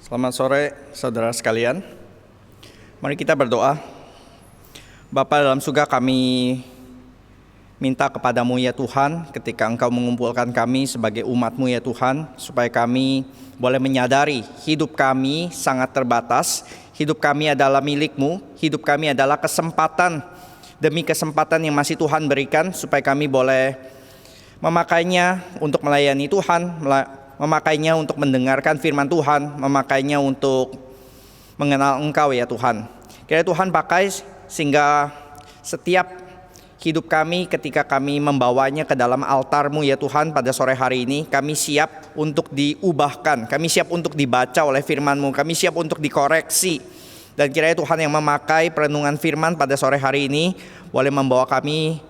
Selamat sore saudara sekalian. Mari kita berdoa. Bapa dalam surga, kami minta kepadamu ya Tuhan, ketika Engkau mengumpulkan kami sebagai umat-Mu ya Tuhan, supaya kami boleh menyadari hidup kami sangat terbatas, hidup kami adalah milik-Mu, hidup kami adalah kesempatan demi kesempatan yang masih Tuhan berikan, supaya kami boleh memakainya untuk melayani Tuhan, memakainya untuk mendengarkan firman Tuhan, memakainya untuk mengenal Engkau ya Tuhan. Kiranya Tuhan pakai sehingga setiap hidup kami ketika kami membawanya ke dalam altar-Mu ya Tuhan pada sore hari ini, kami siap untuk diubahkan, kami siap untuk dibaca oleh firman-Mu, kami siap untuk dikoreksi. Dan kiranya Tuhan yang memakai perenungan firman pada sore hari ini boleh membawa kami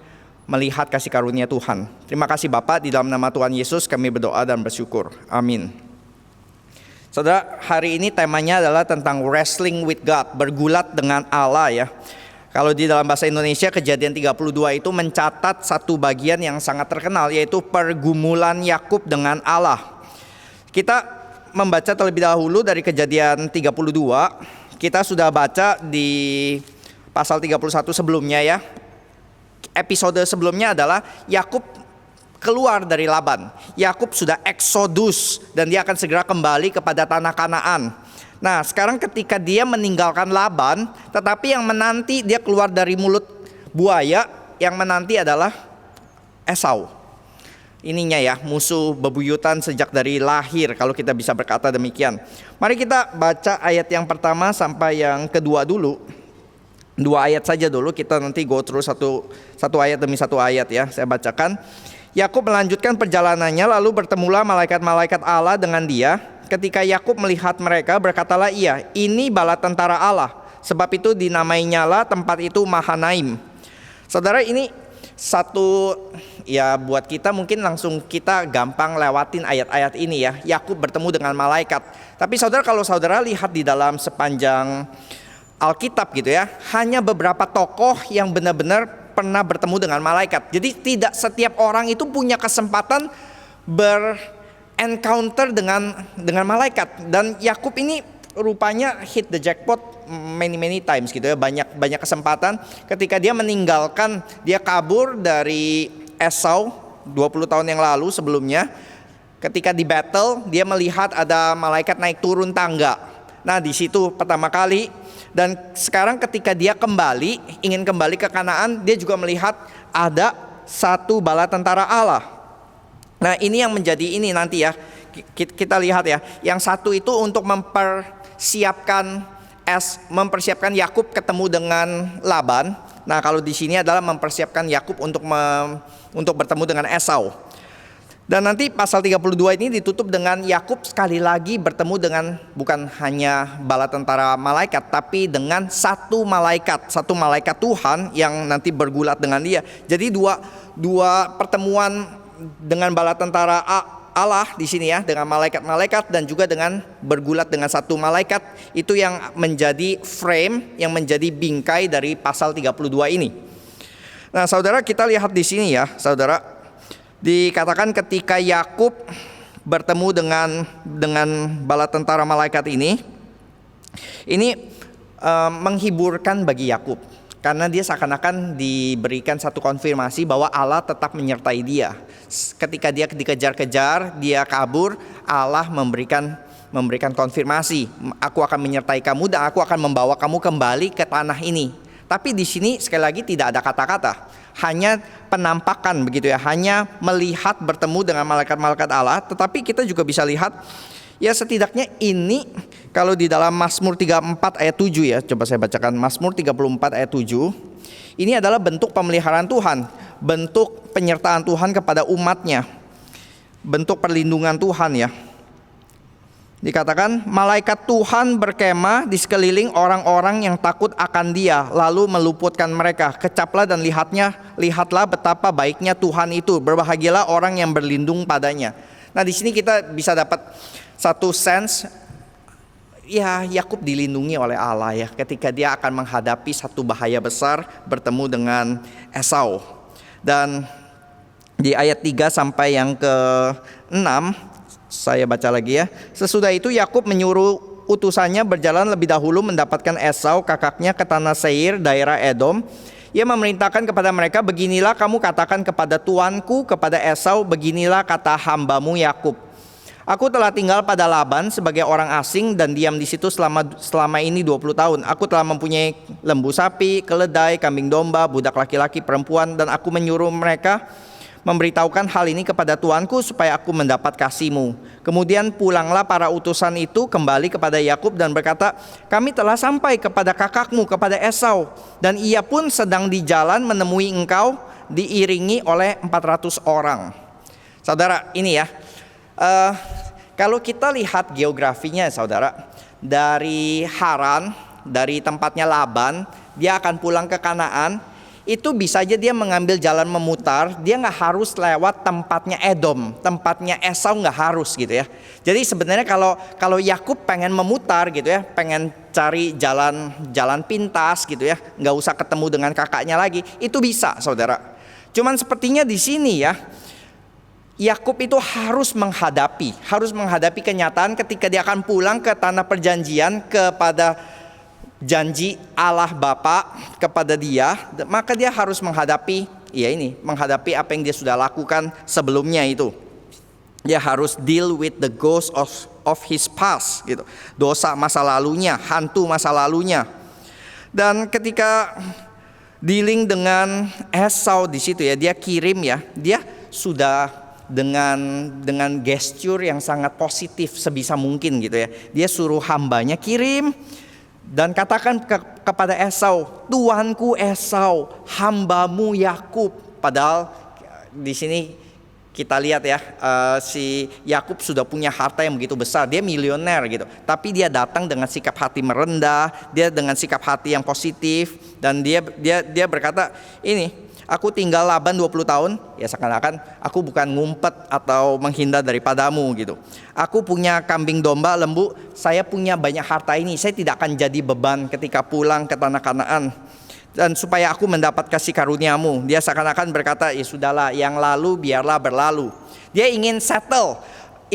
melihat kasih karunia Tuhan. Terima kasih Bapak, di dalam nama Tuhan Yesus kami berdoa dan bersyukur. Amin. Saudara, hari ini temanya adalah tentang wrestling with God, bergulat dengan Allah ya. Kalau di dalam bahasa Indonesia, Kejadian 32 itu mencatat satu bagian yang sangat terkenal, yaitu pergumulan Yakub dengan Allah. Kita membaca terlebih dahulu dari Kejadian 32. Kita sudah baca di pasal 31 sebelumnya ya. Episode sebelumnya adalah Yakub keluar dari Laban. Yakub sudah eksodus dan dia akan segera kembali kepada tanah Kanaan. Nah, sekarang ketika dia meninggalkan Laban, tetapi yang menanti dia keluar dari mulut buaya, yang menanti adalah Esau. Ininya ya, musuh bebuyutan sejak dari lahir, kalau kita bisa berkata demikian. Mari kita baca ayat yang pertama sampai yang kedua dulu. 2 ayat saja dulu, kita nanti go through satu ayat demi satu ayat ya. Saya bacakan. Yakub melanjutkan perjalanannya, lalu bertemulah malaikat-malaikat Allah dengan dia. Ketika Yakub melihat mereka, berkatalah ia, ini bala tentara Allah. Sebab itu dinamainya tempat itu Mahanaim. Saudara, ini satu ya, buat kita mungkin langsung kita gampang lewatin ayat-ayat ini ya. Yakub bertemu dengan malaikat. Tapi saudara, kalau saudara lihat di dalam sepanjang Alkitab gitu ya, hanya beberapa tokoh yang benar-benar pernah bertemu dengan malaikat. Jadi tidak setiap orang itu punya kesempatan encounter dengan malaikat. Dan Yakub ini rupanya hit the jackpot many times gitu ya, banyak kesempatan. Ketika dia meninggalkan, dia kabur dari Esau 20 tahun yang lalu sebelumnya. Ketika di battle, dia melihat ada malaikat naik turun tangga. Nah, di situ pertama kali. Dan sekarang ketika dia ingin kembali ke Kanaan, dia juga melihat ada satu bala tentara Allah. Nah, ini yang menjadi ini nanti ya, kita lihat ya. Yang satu itu untuk mempersiapkan Yakub ketemu dengan Laban. Nah, kalau di sini adalah mempersiapkan Yakub untuk bertemu dengan Esau. Dan nanti pasal 32 ini ditutup dengan Yakub sekali lagi bertemu dengan bukan hanya bala tentara malaikat, tapi dengan satu malaikat Tuhan yang nanti bergulat dengan dia. Jadi dua pertemuan dengan bala tentara Allah di sini ya, dengan malaikat-malaikat dan juga dengan bergulat dengan satu malaikat, itu yang menjadi frame, yang menjadi bingkai dari pasal 32 ini. Nah, saudara, kita lihat di sini ya, saudara. Dikatakan ketika Yakub bertemu dengan bala tentara malaikat ini menghiburkan bagi Yakub, karena dia seakan-akan diberikan satu konfirmasi bahwa Allah tetap menyertai dia. Ketika dia dikejar-kejar, dia kabur, Allah memberikan konfirmasi, aku akan menyertai kamu dan aku akan membawa kamu kembali ke tanah ini. Tapi di sini sekali lagi tidak ada kata-kata, hanya penampakan begitu ya, hanya melihat bertemu dengan malaikat-malaikat Allah. Tetapi kita juga bisa lihat ya, setidaknya ini kalau di dalam Mazmur 34 ayat 7 ya, coba saya bacakan Mazmur 34 ayat 7. Ini adalah bentuk pemeliharaan Tuhan, bentuk penyertaan Tuhan kepada umatnya, bentuk perlindungan Tuhan ya. Dikatakan malaikat Tuhan berkemah di sekeliling orang-orang yang takut akan dia, lalu meluputkan mereka. Kecaplah dan lihatlah betapa baiknya Tuhan itu. Berbahagialah orang yang berlindung padanya. Nah, di sini kita bisa dapat satu sense ya, Yakub dilindungi oleh Allah ya, ketika dia akan menghadapi satu bahaya besar bertemu dengan Esau. Dan di ayat 3 sampai yang ke-6 saya baca lagi ya. Sesudah itu Yakub menyuruh utusannya berjalan lebih dahulu mendapatkan Esau kakaknya ke tanah Seir, daerah Edom. Ia memerintahkan kepada mereka, beginilah kamu katakan kepada tuanku, kepada Esau, beginilah kata hambamu Yakub. Aku telah tinggal pada Laban sebagai orang asing dan diam di situ selama ini 20 tahun. Aku telah mempunyai lembu sapi, keledai, kambing domba, budak laki-laki, perempuan, dan aku menyuruh mereka memberitahukan hal ini kepada tuanku supaya aku mendapat kasihmu. Kemudian pulanglah para utusan itu kembali kepada Yakub dan berkata, kami telah sampai kepada kakakmu, kepada Esau, dan ia pun sedang di jalan menemui engkau diiringi oleh 400 orang. Saudara, ini ya, kalau kita lihat geografinya saudara, dari Haran, dari tempatnya Laban, dia akan pulang ke Kanaan. Itu bisa aja dia mengambil jalan memutar, dia nggak harus lewat tempatnya Edom, tempatnya Esau nggak harus gitu ya. Jadi sebenarnya kalau Yakub pengen memutar gitu ya, pengen cari jalan pintas gitu ya, nggak usah ketemu dengan kakaknya lagi, itu bisa saudara. Cuman sepertinya di sini ya, Yakub itu harus menghadapi kenyataan ketika dia akan pulang ke tanah perjanjian, kepada janji Allah Bapa kepada dia, maka dia harus menghadapi apa yang dia sudah lakukan sebelumnya itu. Dia harus deal with the ghost of his past gitu. Dosa masa lalunya, hantu masa lalunya. Dan ketika dealing dengan Esau di situ ya, dia kirim ya, dia sudah dengan gesture yang sangat positif sebisa mungkin gitu ya. Dia suruh hambanya kirim dan katakan kepada Esau, tuanku Esau, hambamu Yakub. Padahal di sini kita lihat ya, si Yakub sudah punya harta yang begitu besar, dia milioner gitu. Tapi dia datang dengan sikap hati merendah, dia dengan sikap hati yang positif, dan dia berkata, ini aku tinggal Laban 20 tahun, ya seakan-akan aku bukan ngumpet atau menghindar daripadamu gitu. Aku punya kambing domba, lembu, saya punya banyak harta ini, saya tidak akan jadi beban ketika pulang ke tanah Kanaan. Dan supaya aku mendapat kasih karuniamu, dia seakan-akan berkata, ya sudahlah, yang lalu biarlah berlalu. Dia ingin settle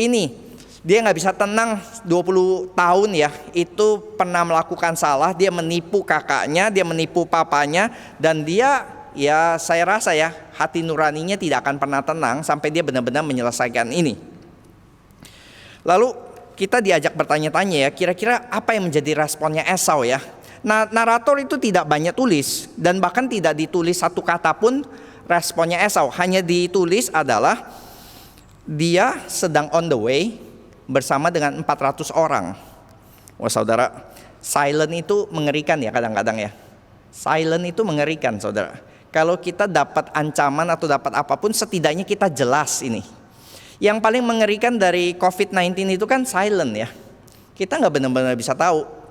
ini. Dia nggak bisa tenang 20 tahun ya, itu pernah melakukan salah, dia menipu kakaknya, dia menipu papanya, dan dia, ya saya rasa ya, hati nuraninya tidak akan pernah tenang sampai dia benar-benar menyelesaikan ini. Lalu kita diajak bertanya-tanya ya, kira-kira apa yang menjadi responnya Esau ya. Nah, narator itu tidak banyak tulis, dan bahkan tidak ditulis satu kata pun responnya Esau. Hanya ditulis adalah dia sedang on the way bersama dengan 400 orang. Wah saudara, silent itu mengerikan ya kadang-kadang ya. Silent itu mengerikan saudara. Kalau kita dapat ancaman atau dapat apapun, setidaknya kita jelas ini. Yang paling mengerikan dari COVID-19 itu kan silent ya. Kita nggak benar-benar bisa tahu.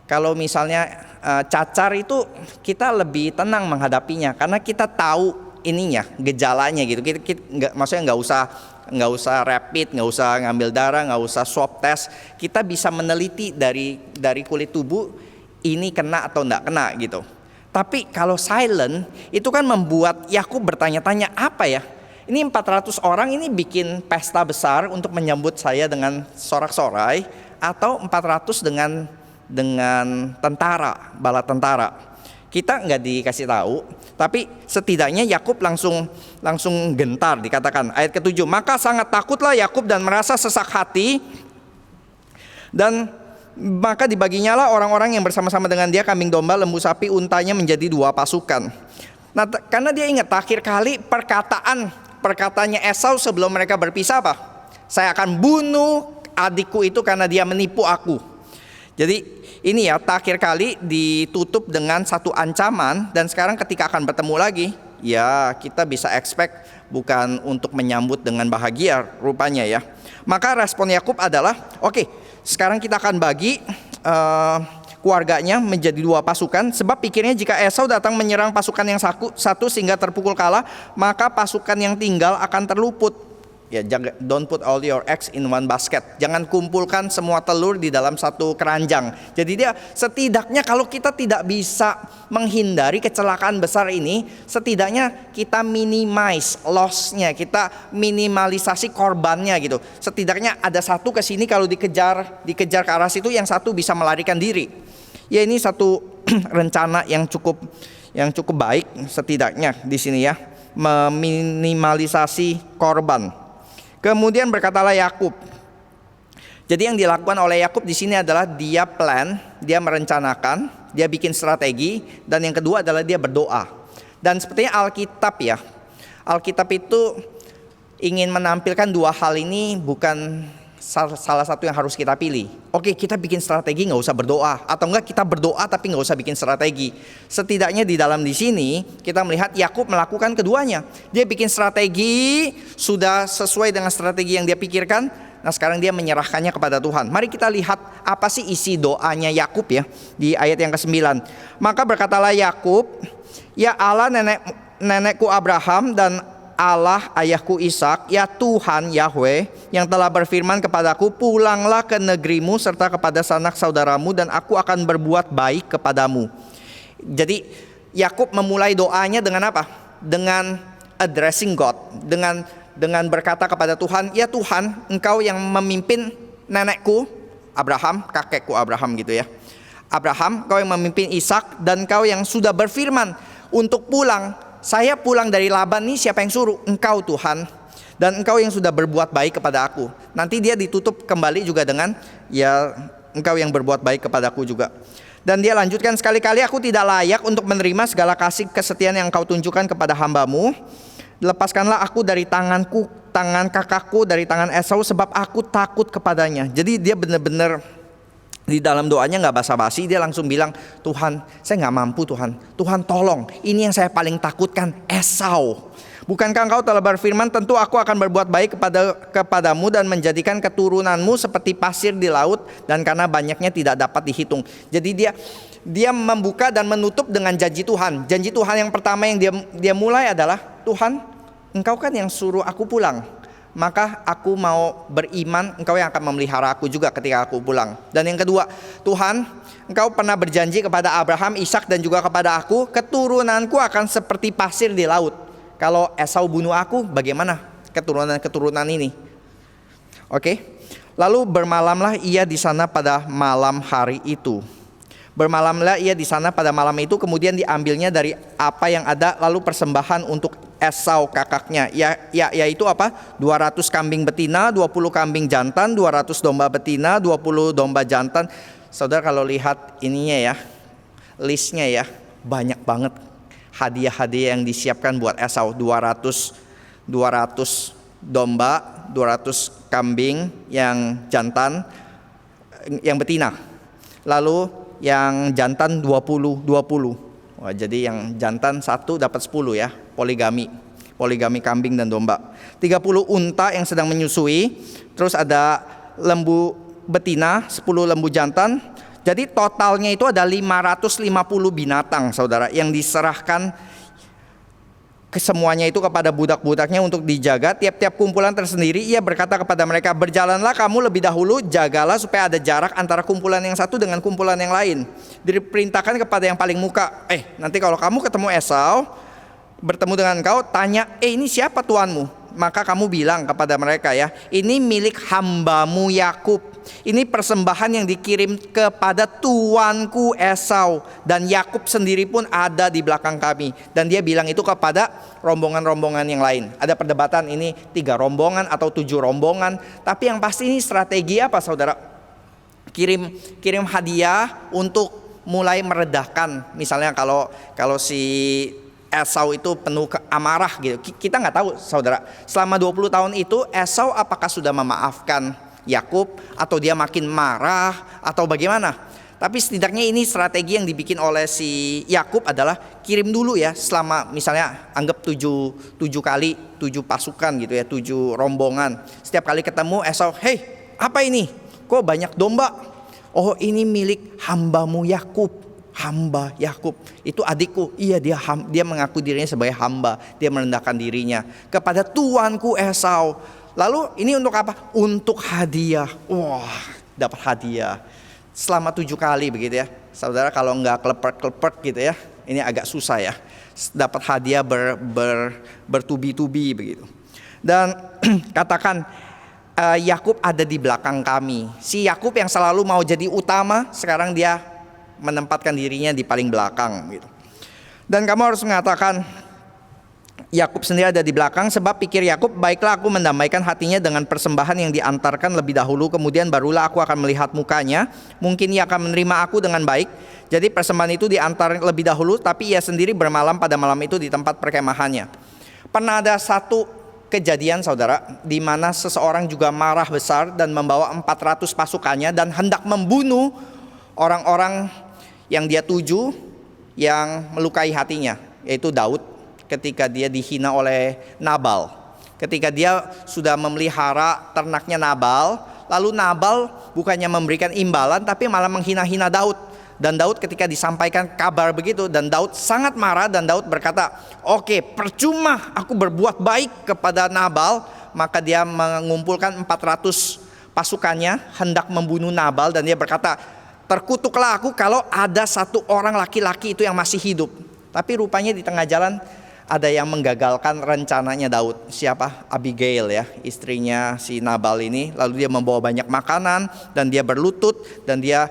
Kalau misalnya cacar itu kita lebih tenang menghadapinya karena kita tahu ininya, gejalanya gitu. Maksudnya nggak usah rapid, nggak usah ngambil darah, nggak usah swab test. Kita bisa meneliti dari kulit tubuh ini kena atau nggak kena gitu. Tapi kalau silent itu kan membuat Yakub bertanya-tanya, apa ya? Ini 400 orang ini bikin pesta besar untuk menyambut saya dengan sorak-sorai, atau 400 dengan tentara, bala tentara. Kita nggak dikasih tahu, tapi setidaknya Yakub langsung gentar, dikatakan ayat ke-7. Maka sangat takutlah Yakub dan merasa sesak hati, dan maka dibaginya lah orang-orang yang bersama-sama dengan dia kambing domba, lembu sapi, untanya menjadi 2 pasukan. Nah, karena dia ingat akhir kali perkataannya Esau sebelum mereka berpisah apa? Saya akan bunuh adikku itu karena dia menipu aku. Jadi ini ya, terakhir kali ditutup dengan satu ancaman, dan sekarang ketika akan bertemu lagi, ya kita bisa expect bukan untuk menyambut dengan bahagia rupanya ya. Maka respon Yakub adalah, oke, sekarang kita akan bagi keluarganya menjadi 2 pasukan, sebab pikirnya jika Esau datang menyerang pasukan yang satu sehingga terpukul kalah, maka pasukan yang tinggal akan terluput. Ya, don't put all your eggs in one basket. Jangan kumpulkan semua telur di dalam satu keranjang. Jadi dia setidaknya kalau kita tidak bisa menghindari kecelakaan besar ini, setidaknya kita minimize loss-nya, kita minimalisasi korbannya gitu. Setidaknya ada satu ke sini, kalau dikejar ke arah situ, yang satu bisa melarikan diri. Ya, ini satu rencana yang cukup baik setidaknya di sini ya, meminimalisasi korban. Kemudian berkatalah Yakub. Jadi yang dilakukan oleh Yakub di sini adalah dia dia merencanakan, dia bikin strategi, dan yang kedua adalah dia berdoa. Dan sepertinya Alkitab itu ingin menampilkan dua hal ini, bukan salah satu yang harus kita pilih. Oke, kita bikin strategi nggak usah berdoa, atau enggak kita berdoa tapi nggak usah bikin strategi. Setidaknya di sini kita melihat Yakub melakukan keduanya. Dia bikin strategi, sudah sesuai dengan strategi yang dia pikirkan. Nah, sekarang dia menyerahkannya kepada Tuhan. Mari kita lihat apa sih isi doanya Yakub ya, di ayat yang ke-9. Maka berkatalah Yakub, ya Allah nenekku Abraham dan Allah ayahku Ishak, ya Tuhan Yahweh yang telah berfirman kepadaku, pulanglah ke negerimu serta kepada sanak saudaramu, dan aku akan berbuat baik kepadamu. Jadi Yakub memulai doanya dengan apa? Dengan addressing God, dengan berkata kepada Tuhan, ya Tuhan, Engkau yang memimpin nenekku Abraham, kakekku Abraham gitu ya. Abraham, Engkau yang memimpin Ishak, dan Engkau yang sudah berfirman untuk pulang. Saya pulang dari Laban nih, siapa yang suruh? Engkau Tuhan. Dan Engkau yang sudah berbuat baik kepada aku. Nanti dia ditutup kembali juga dengan, ya Engkau yang berbuat baik kepadaku juga. Dan dia lanjutkan, sekali-kali aku tidak layak untuk menerima segala kasih kesetiaan yang Engkau tunjukkan kepada hambamu. Lepaskanlah aku dari tangan kakakku, dari tangan Esau, sebab aku takut kepadanya. Jadi dia benar-benar di dalam doanya nggak basa-basi, dia langsung bilang, Tuhan, saya nggak mampu Tuhan. Tuhan tolong, ini yang saya paling takutkan, Esau. Bukankah Engkau telah berfirman, tentu aku akan berbuat baik kepadamu dan menjadikan keturunanmu seperti pasir di laut, dan karena banyaknya tidak dapat dihitung. Jadi dia membuka dan menutup dengan janji Tuhan. Janji Tuhan yang pertama yang dia mulai adalah, Tuhan, Engkau kan yang suruh aku pulang, maka aku mau beriman, Engkau yang akan memelihara aku juga ketika aku pulang. Dan yang kedua, Tuhan, Engkau pernah berjanji kepada Abraham, Ishak, dan juga kepada aku, keturunanku akan seperti pasir di laut. Kalau Esau bunuh aku, bagaimana keturunan ini? Oke. Lalu bermalamlah ia di sana pada malam hari itu. Bermalamlah ia di sana pada malam itu, kemudian diambilnya dari apa yang ada, lalu persembahan untuk Esau kakaknya, yaitu apa? 200 kambing betina, 20 kambing jantan, 200 domba betina, 20 domba jantan. Saudara kalau lihat ininya ya, listnya ya, banyak banget hadiah-hadiah yang disiapkan buat Esau. 200 domba, 200 kambing yang jantan, yang betina. Lalu yang jantan 20. Wah, jadi yang jantan 1 dapat 10 ya, poligami kambing dan domba. 30 unta yang sedang menyusui, terus ada lembu betina, 10 lembu jantan. Jadi totalnya itu ada 550 binatang, saudara, yang diserahkan kesemuanya itu kepada budak-budaknya untuk dijaga. Tiap-tiap kumpulan tersendiri, ia berkata kepada mereka, berjalanlah kamu lebih dahulu, jagalah supaya ada jarak antara kumpulan yang satu dengan kumpulan yang lain. Diperintahkan kepada yang paling muka, nanti kalau kamu ketemu Esau, bertemu dengan engkau, tanya, ini siapa tuanmu? Maka kamu bilang kepada mereka ya, ini milik hambamu Yakub. Ini persembahan yang dikirim kepada tuanku Esau, dan Yakub sendiri pun ada di belakang kami. Dan dia bilang itu kepada rombongan-rombongan yang lain. Ada perdebatan ini 3 rombongan atau 7 rombongan, tapi yang pasti ini strategi apa, saudara? Kirim hadiah untuk mulai meredahkan. Misalnya kalau si Esau itu penuh amarah gitu. Kita nggak tahu, saudara. Selama 20 tahun itu Esau apakah sudah memaafkan Yakub, atau dia makin marah, atau bagaimana? Tapi setidaknya ini strategi yang dibikin oleh si Yakub adalah kirim dulu ya, selama misalnya anggap 7 kali 7 pasukan gitu ya, 7 rombongan. Setiap kali ketemu Esau, hei apa ini? Kok banyak domba? Oh ini milik hambamu Yakub. Hamba Yakub itu adikku. Iya, dia mengaku dirinya sebagai hamba. Dia merendahkan dirinya kepada tuanku Esau. Lalu ini untuk apa? Untuk hadiah. Wah, dapat hadiah. Selama 7 kali begitu ya. Saudara, kalau nggak kelepert-kelepert gitu ya, ini agak susah ya. Dapat hadiah bertubi-tubi begitu. Dan katakan, Yakub ada di belakang kami. Si Yakub yang selalu mau jadi utama, sekarang dia menempatkan dirinya di paling belakang gitu. Dan kamu harus mengatakan, Yakub sendiri ada di belakang, sebab pikir Yakub, baiklah aku mendamaikan hatinya dengan persembahan yang diantarkan lebih dahulu, kemudian barulah aku akan melihat mukanya, mungkin ia akan menerima aku dengan baik. Jadi persembahan itu diantar lebih dahulu, tapi ia sendiri bermalam pada malam itu di tempat perkemahannya. Pernah ada satu kejadian saudara, di mana seseorang juga marah besar dan membawa 400 pasukannya dan hendak membunuh orang-orang yang dia tuju yang melukai hatinya, yaitu Daud. Ketika dia dihina oleh Nabal, ketika dia sudah memelihara ternaknya Nabal, lalu Nabal bukannya memberikan imbalan tapi malah menghina-hina Daud. Dan Daud ketika disampaikan kabar begitu, dan Daud sangat marah, dan Daud berkata, oke, percuma aku berbuat baik kepada Nabal. Maka dia mengumpulkan 400 pasukannya hendak membunuh Nabal, dan dia berkata, terkutuklah aku kalau ada satu orang laki-laki itu yang masih hidup. Tapi rupanya di tengah jalan ada yang menggagalkan rencananya Daud. Siapa? Abigail ya, istrinya si Nabal ini. Lalu dia membawa banyak makanan dan dia berlutut dan dia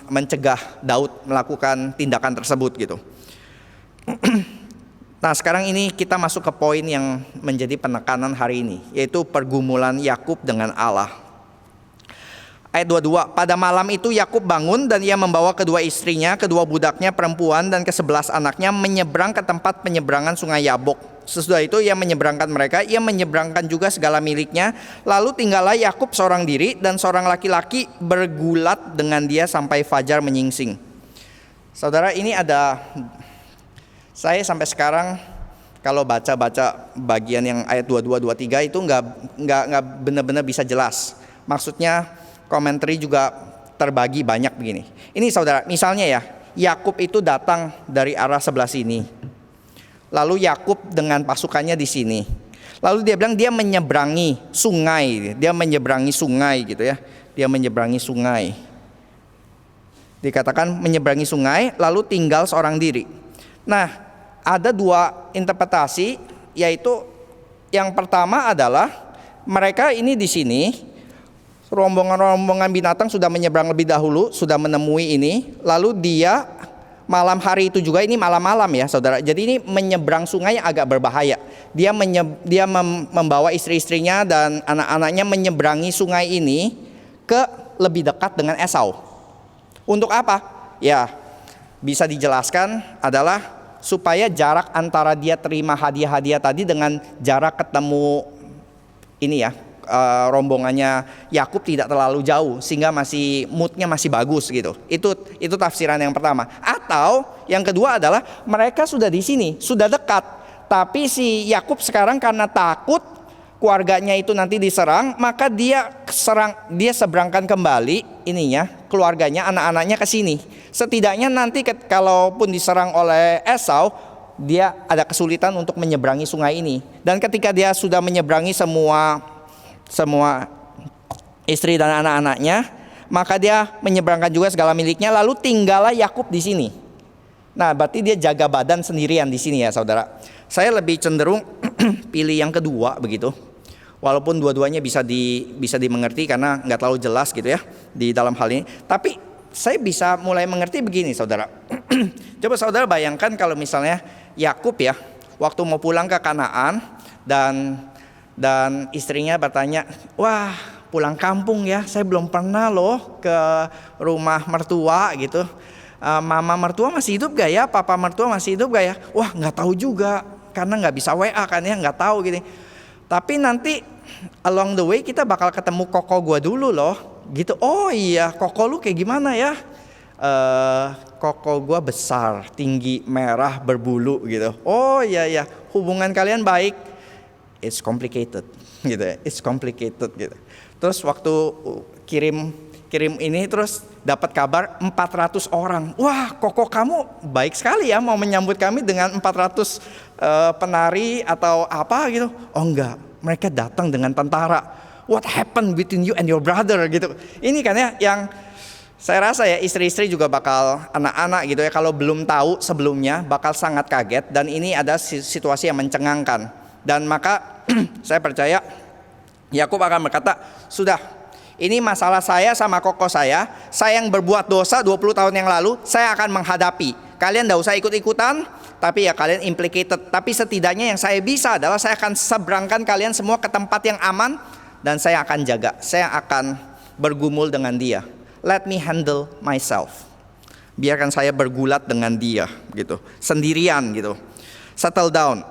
mencegah Daud melakukan tindakan tersebut gitu. Nah, sekarang ini kita masuk ke poin yang menjadi penekanan hari ini, yaitu pergumulan Yakub dengan Allah. Ayat 22, pada malam itu Yakub bangun dan ia membawa kedua istrinya, kedua budaknya perempuan dan ke-11 anaknya menyeberang ke tempat penyeberangan sungai Yabok. Sesudah itu ia menyeberangkan mereka, ia menyeberangkan juga segala miliknya. Lalu tinggallah Yakub seorang diri dan seorang laki-laki bergulat dengan dia sampai fajar menyingsing. Saudara, ini ada, saya sampai sekarang kalau baca bagian yang ayat 22, 23 itu nggak benar-benar bisa jelas. Maksudnya komentari juga terbagi banyak begini. Ini saudara, misalnya ya, Yakub itu datang dari arah sebelah sini. Lalu Yakub dengan pasukannya di sini. Lalu dia bilang dia menyeberangi sungai. Dia menyeberangi sungai gitu ya. Dia menyeberangi sungai. Dikatakan menyeberangi sungai lalu tinggal seorang diri. Nah, ada dua interpretasi, yaitu yang pertama adalah mereka ini di sini, rombongan-rombongan binatang sudah menyeberang lebih dahulu, sudah menemui ini. Lalu dia malam hari itu juga, ini malam-malam ya saudara. Jadi ini menyeberang sungai yang agak berbahaya. Dia membawa istri-istrinya dan anak-anaknya menyeberangi sungai ini ke lebih dekat dengan Esau. Untuk apa? Ya, bisa dijelaskan adalah supaya jarak antara dia terima hadiah-hadiah tadi dengan jarak ketemu ini ya, rombongannya Yakub tidak terlalu jauh, sehingga masih moodnya masih bagus gitu. Itu tafsiran yang pertama. Atau yang kedua adalah mereka sudah di sini, sudah dekat, tapi si Yakub sekarang karena takut keluarganya itu nanti diserang, maka dia seberangkan kembali ininya, keluarganya, anak-anaknya ke sini. Setidaknya nanti kalaupun diserang oleh Esau, dia ada kesulitan untuk menyeberangi sungai ini. Dan ketika dia sudah menyeberangi semua istri dan anak-anaknya, maka dia menyeberangkan juga segala miliknya, lalu tinggallah Yakub di sini. Nah, berarti dia jaga badan sendirian di sini ya saudara. Saya lebih cenderung pilih yang kedua begitu. Walaupun dua-duanya bisa dimengerti karena nggak terlalu jelas gitu ya di dalam hal ini. Tapi saya bisa mulai mengerti begini saudara. Coba saudara bayangkan kalau misalnya Yakub ya, waktu mau pulang ke Kanaan dan istrinya bertanya, wah pulang kampung ya, saya belum pernah loh ke rumah mertua gitu. Mama mertua masih hidup gak ya, papa mertua masih hidup gak ya? Wah nggak tahu juga, karena nggak bisa WA kan ya, nggak tahu gini. Tapi nanti along the way kita bakal ketemu koko gua dulu loh gitu. Oh iya, koko lu kayak gimana ya? Koko gua besar, tinggi, merah, berbulu gitu. Oh iya, hubungan kalian baik. It's complicated gitu ya. It's complicated gitu. Terus waktu kirim ini terus dapat kabar 400 orang. Wah, koko kamu baik sekali ya, mau menyambut kami dengan 400 penari atau apa gitu. Oh enggak, mereka datang dengan tentara. What happened between you and your brother gitu. Ini kan ya yang saya rasa ya istri-istri juga bakal, anak-anak gitu ya, kalau belum tahu sebelumnya bakal sangat kaget. Dan ini ada situasi yang mencengangkan. Dan maka saya percaya Yakub akan berkata, sudah, ini masalah saya sama koko saya yang berbuat dosa 20 tahun yang lalu, saya akan menghadapi. Kalian tidak usah ikut-ikutan, tapi ya kalian implicated. Tapi setidaknya yang saya bisa adalah saya akan seberangkan kalian semua ke tempat yang aman. Dan saya akan jaga, saya akan bergumul dengan dia. Let me handle myself. Biarkan saya bergulat dengan dia gitu, sendirian gitu. Settle down.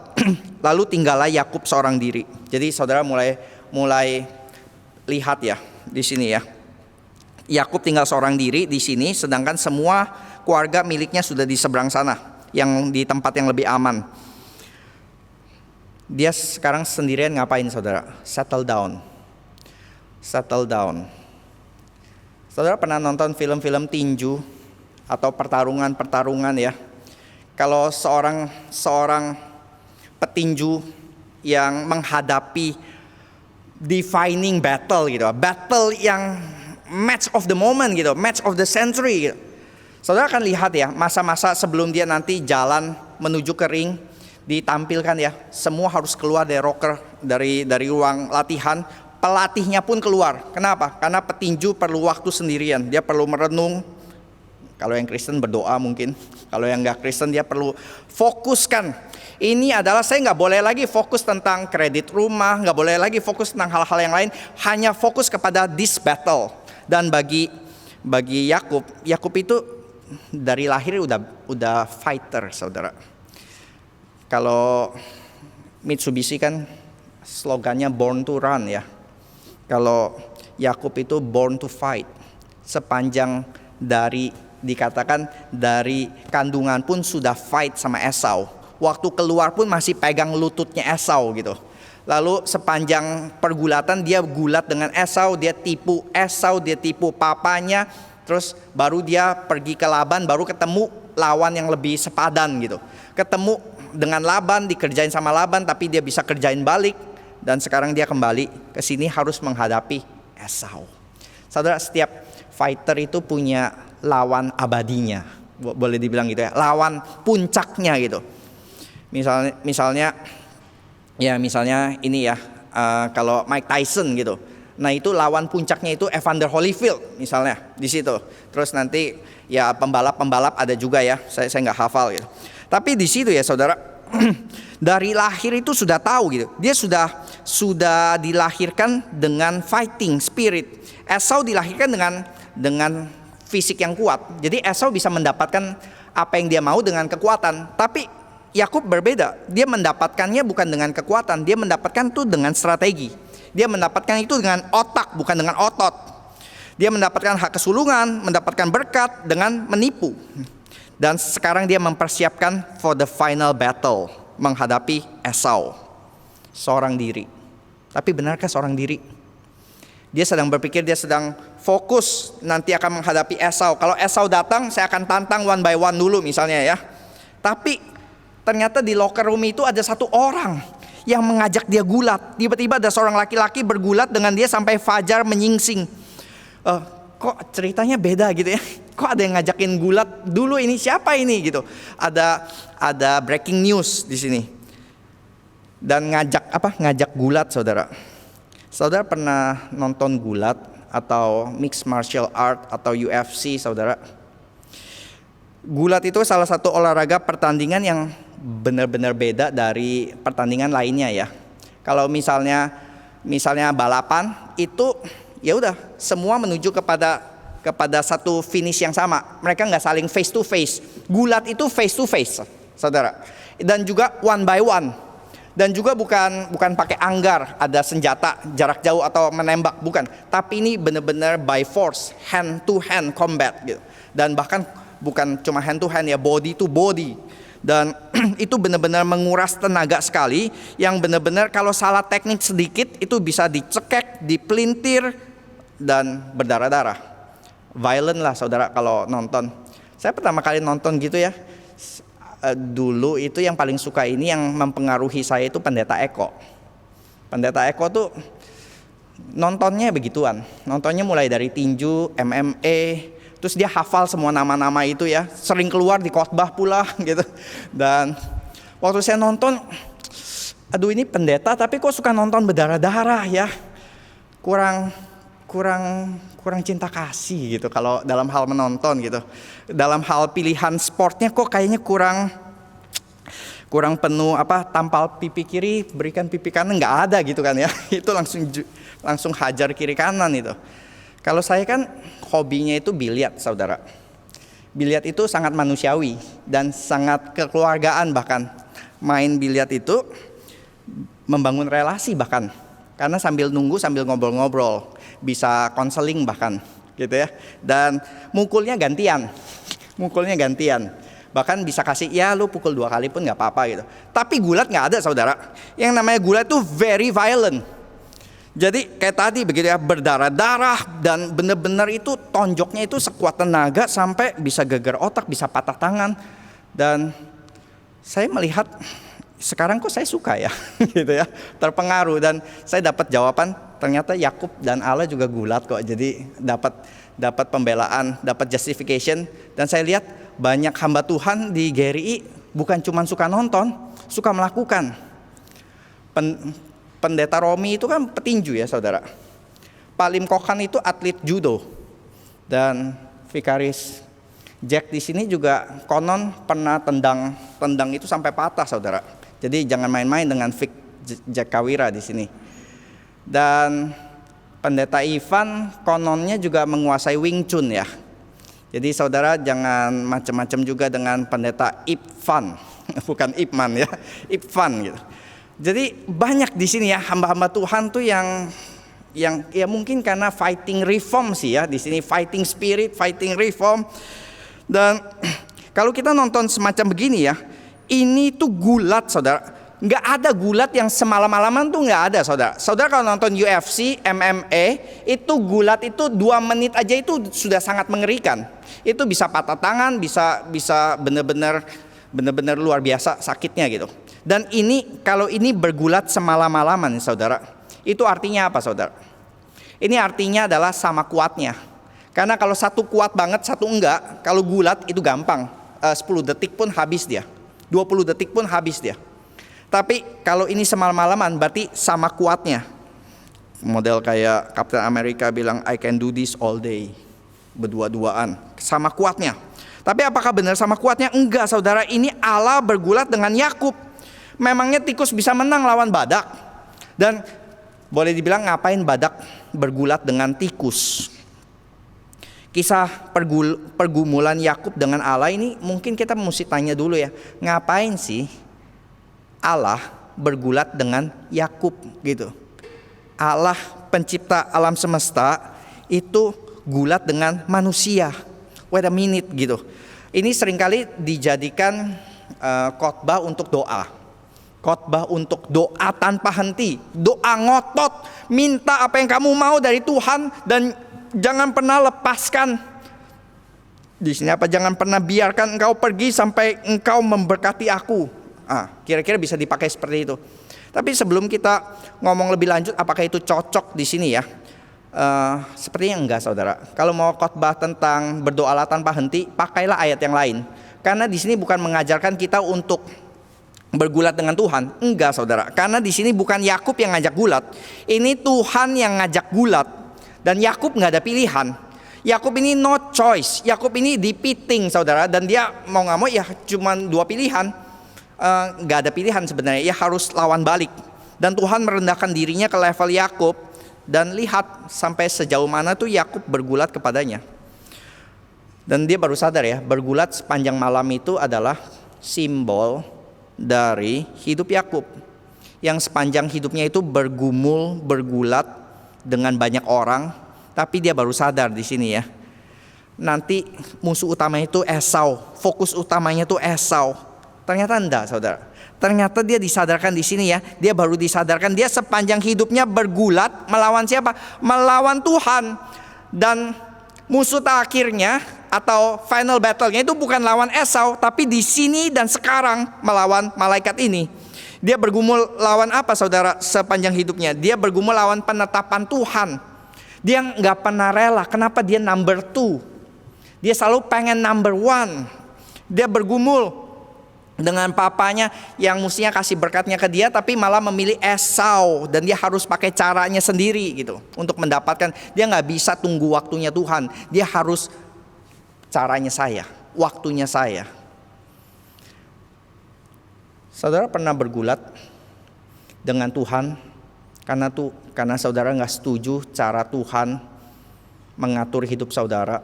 Lalu tinggallah Yakub seorang diri. Jadi saudara mulai lihat ya di sini ya. Yakub tinggal seorang diri di sini, sedangkan semua keluarga miliknya sudah di seberang sana, yang di tempat yang lebih aman. Dia sekarang sendirian ngapain saudara? Settle down. Saudara pernah nonton film-film tinju atau pertarungan ya? Kalau seorang petinju yang menghadapi defining battle gitu, battle yang match of the moment gitu, match of the century gitu. Saudara akan lihat ya, masa-masa sebelum dia nanti jalan menuju ke ring, ditampilkan ya, semua harus keluar dari rocker, dari ruang latihan. Pelatihnya pun keluar. Kenapa? Karena petinju perlu waktu sendirian. Dia perlu merenung. Kalau yang Kristen berdoa mungkin. Kalau yang nggak Kristen dia perlu fokuskan. Ini adalah saya nggak boleh lagi fokus tentang kredit rumah, nggak boleh lagi fokus tentang hal-hal yang lain. Hanya fokus kepada this battle. Dan bagi Yakub itu dari lahir udah fighter, saudara. Kalau Mitsubishi kan slogannya born to run ya. Kalau Yakub itu born to fight. Sepanjang dikatakan dari kandungan pun sudah fight sama Esau. Waktu keluar pun masih pegang lututnya Esau gitu. Lalu sepanjang pergulatan dia gulat dengan Esau, dia tipu Esau, dia tipu papanya. Terus baru dia pergi ke Laban, baru ketemu lawan yang lebih sepadan gitu. Ketemu dengan Laban, dikerjain sama Laban, tapi dia bisa kerjain balik. Dan sekarang dia kembali ke sini harus menghadapi Esau. Saudara, setiap fighter itu punya lawan abadinya, boleh dibilang gitu ya, lawan puncaknya gitu. Misalnya ini ya, kalau Mike Tyson gitu. Nah itu lawan puncaknya itu Evander Holyfield misalnya di situ. Terus nanti ya pembalap ada juga ya, saya nggak hafal gitu. Tapi di situ ya saudara, dari lahir itu sudah tahu gitu. Dia sudah dilahirkan dengan fighting spirit. Esau dilahirkan dengan fisik yang kuat. Jadi Esau bisa mendapatkan apa yang dia mau dengan kekuatan. Tapi Yakub berbeda. Dia mendapatkannya bukan dengan kekuatan, dia mendapatkan itu dengan strategi. Dia mendapatkan itu dengan otak, bukan dengan otot. Dia mendapatkan hak kesulungan, mendapatkan berkat dengan menipu. Dan sekarang dia mempersiapkan for the final battle, menghadapi Esau, seorang diri. Tapi benarkah seorang diri? Dia sedang berpikir, dia sedang fokus nanti akan menghadapi Esau. Kalau Esau datang, saya akan tantang one by one dulu misalnya ya. Tapi ternyata di locker room itu ada satu orang yang mengajak dia gulat. Tiba-tiba ada seorang laki-laki bergulat dengan dia sampai fajar menyingsing. Kok ceritanya beda gitu ya? Kok ada yang ngajakin gulat dulu, ini siapa ini gitu? Ada breaking news di sini. Dan ngajak gulat, saudara. Saudara pernah nonton gulat atau mixed martial art atau UFC, saudara? Gulat itu salah satu olahraga pertandingan yang benar-benar beda dari pertandingan lainnya ya. Kalau misalnya balapan itu ya udah semua menuju kepada satu finish yang sama. Mereka nggak saling face to face. Gulat itu face to face, saudara. Dan juga one by one. Dan juga bukan pakai anggar, ada senjata jarak jauh atau menembak, bukan. Tapi ini benar-benar by force, hand to hand combat gitu. Dan bahkan bukan cuma hand to hand ya, body to body. Dan itu benar-benar menguras tenaga sekali, yang benar-benar kalau salah teknik sedikit itu bisa dicekek, dipelintir dan berdarah-darah. Violent lah saudara kalau nonton. Saya pertama kali nonton gitu ya, dulu itu yang paling suka ini, yang mempengaruhi saya itu Pendeta Eko. Pendeta Eko tuh nontonnya begituan. Nontonnya mulai dari tinju, MMA, terus dia hafal semua nama-nama itu ya. Sering keluar di khotbah pula gitu. Dan waktu saya nonton, aduh ini pendeta tapi kok suka nonton berdarah-darah ya. Kurang cinta kasih gitu kalau dalam hal menonton gitu. Dalam hal pilihan sportnya kok kayaknya kurang penuh tampal pipi kiri berikan pipi kanan, nggak ada gitu kan ya. Itu langsung hajar kiri kanan itu. Kalau saya kan hobinya itu biliar, saudara. Biliar itu sangat manusiawi dan sangat kekeluargaan, bahkan main biliar itu membangun relasi bahkan, karena sambil nunggu sambil ngobrol-ngobrol, bisa konseling bahkan gitu ya. Dan mukulnya gantian. Bahkan bisa kasih ya lu pukul 2 kali pun nggak apa-apa gitu. Tapi gulat nggak ada, saudara. Yang namanya gulat itu very violent. Jadi kayak tadi begitu ya, berdarah-darah dan benar-benar itu tonjoknya itu sekuat tenaga sampai bisa geger otak, bisa patah tangan. Dan saya melihat sekarang kok saya suka ya gitu ya, terpengaruh. Dan saya dapat jawaban, ternyata Yakub dan Allah juga gulat kok. Jadi dapat pembelaan, dapat justification. Dan saya lihat banyak hamba Tuhan di GRI bukan cuma suka nonton, suka melakukan. Pendeta Romi itu kan petinju ya, saudara. Pak Lim Kokhan itu atlet judo. Dan Vikaris Jack di sini juga konon pernah tendang itu sampai patah, saudara. Jadi jangan main-main dengan Vic Jack Kawira di sini. Dan pendeta Ivan kononnya juga menguasai Wing Chun ya. Jadi saudara jangan macam-macam juga dengan pendeta Ipvan, bukan Ipman ya, Ipvan gitu. Jadi banyak di sini ya hamba-hamba Tuhan tuh yang ya mungkin karena fighting reform sih ya di sini, fighting spirit, fighting reform. Dan kalau kita nonton semacam begini ya, ini tuh gulat, saudara. Nggak ada gulat yang semalam-malaman tuh nggak ada, saudara. Saudara kalau nonton UFC, MMA, itu gulat itu 2 menit aja itu sudah sangat mengerikan. Itu bisa patah tangan, bisa benar-benar luar biasa sakitnya gitu. Dan ini kalau ini bergulat semalam-malaman, saudara, itu artinya apa, saudara? Ini artinya adalah sama kuatnya. Karena kalau satu kuat banget, satu enggak, kalau gulat itu gampang. 10 detik pun habis dia. 20 detik pun habis dia. Tapi kalau ini semalam-malaman berarti sama kuatnya. Model kayak Captain America bilang I can do this all day. Berdua-duaan, sama kuatnya. Tapi apakah benar sama kuatnya? Enggak, saudara. Ini Allah bergulat dengan Yakub. Memangnya tikus bisa menang lawan badak? Dan boleh dibilang ngapain badak bergulat dengan tikus? Kisah pergumulan Yakub dengan Allah ini mungkin kita mesti tanya dulu ya. Ngapain sih Allah bergulat dengan Yakub gitu? Allah pencipta alam semesta itu gulat dengan manusia. Wait a minute gitu. Ini seringkali dijadikan khotbah untuk doa. Khotbah untuk doa tanpa henti. Doa ngotot. Minta apa yang kamu mau dari Tuhan. Dan jangan pernah lepaskan. Di sini apa? Jangan pernah biarkan engkau pergi sampai engkau memberkati aku. Kira-kira bisa dipakai seperti itu. Tapi sebelum kita ngomong lebih lanjut, apakah itu cocok di sini ya? Sepertinya enggak, saudara. Kalau mau khotbah tentang berdoalah tanpa henti, pakailah ayat yang lain. Karena di sini bukan mengajarkan kita untuk bergulat dengan Tuhan. Enggak, saudara. Karena di sini bukan Yakub yang ngajak gulat. Ini Tuhan yang ngajak gulat. Dan Yakub nggak ada pilihan. Yakub ini no choice. Yakub ini dipiting, saudara. Dan dia mau nggak mau ya cuma 2 pilihan. Nggak ada pilihan sebenarnya. Ya harus lawan balik. Dan Tuhan merendahkan dirinya ke level Yakub. Dan lihat sampai sejauh mana tuh Yakub bergulat kepadanya. Dan dia baru sadar ya, bergulat sepanjang malam itu adalah simbol dari hidup Yakub. Yang sepanjang hidupnya itu bergumul, bergulat dengan banyak orang. Tapi dia baru sadar di sini ya. Nanti musuh utamanya itu Esau, fokus utamanya itu Esau. Ternyata enggak, saudara. Ternyata dia disadarkan di sini ya. Dia baru disadarkan dia sepanjang hidupnya bergulat melawan siapa? Melawan Tuhan. Dan musuh terakhirnya atau final battle-nya itu bukan lawan Esau, tapi di sini dan sekarang melawan malaikat ini. Dia bergumul lawan apa saudara sepanjang hidupnya? Dia bergumul lawan penetapan Tuhan. Dia nggak pernah rela. Kenapa dia number 2? Dia selalu pengen number 1. Dia bergumul dengan papanya yang mestinya kasih berkatnya ke dia, tapi malah memilih Esau, dan dia harus pakai caranya sendiri gitu untuk mendapatkan. Dia nggak bisa tunggu waktunya Tuhan, dia harus caranya saya, waktunya saya. Saudara pernah bergulat dengan Tuhan karena saudara nggak setuju cara Tuhan mengatur hidup saudara?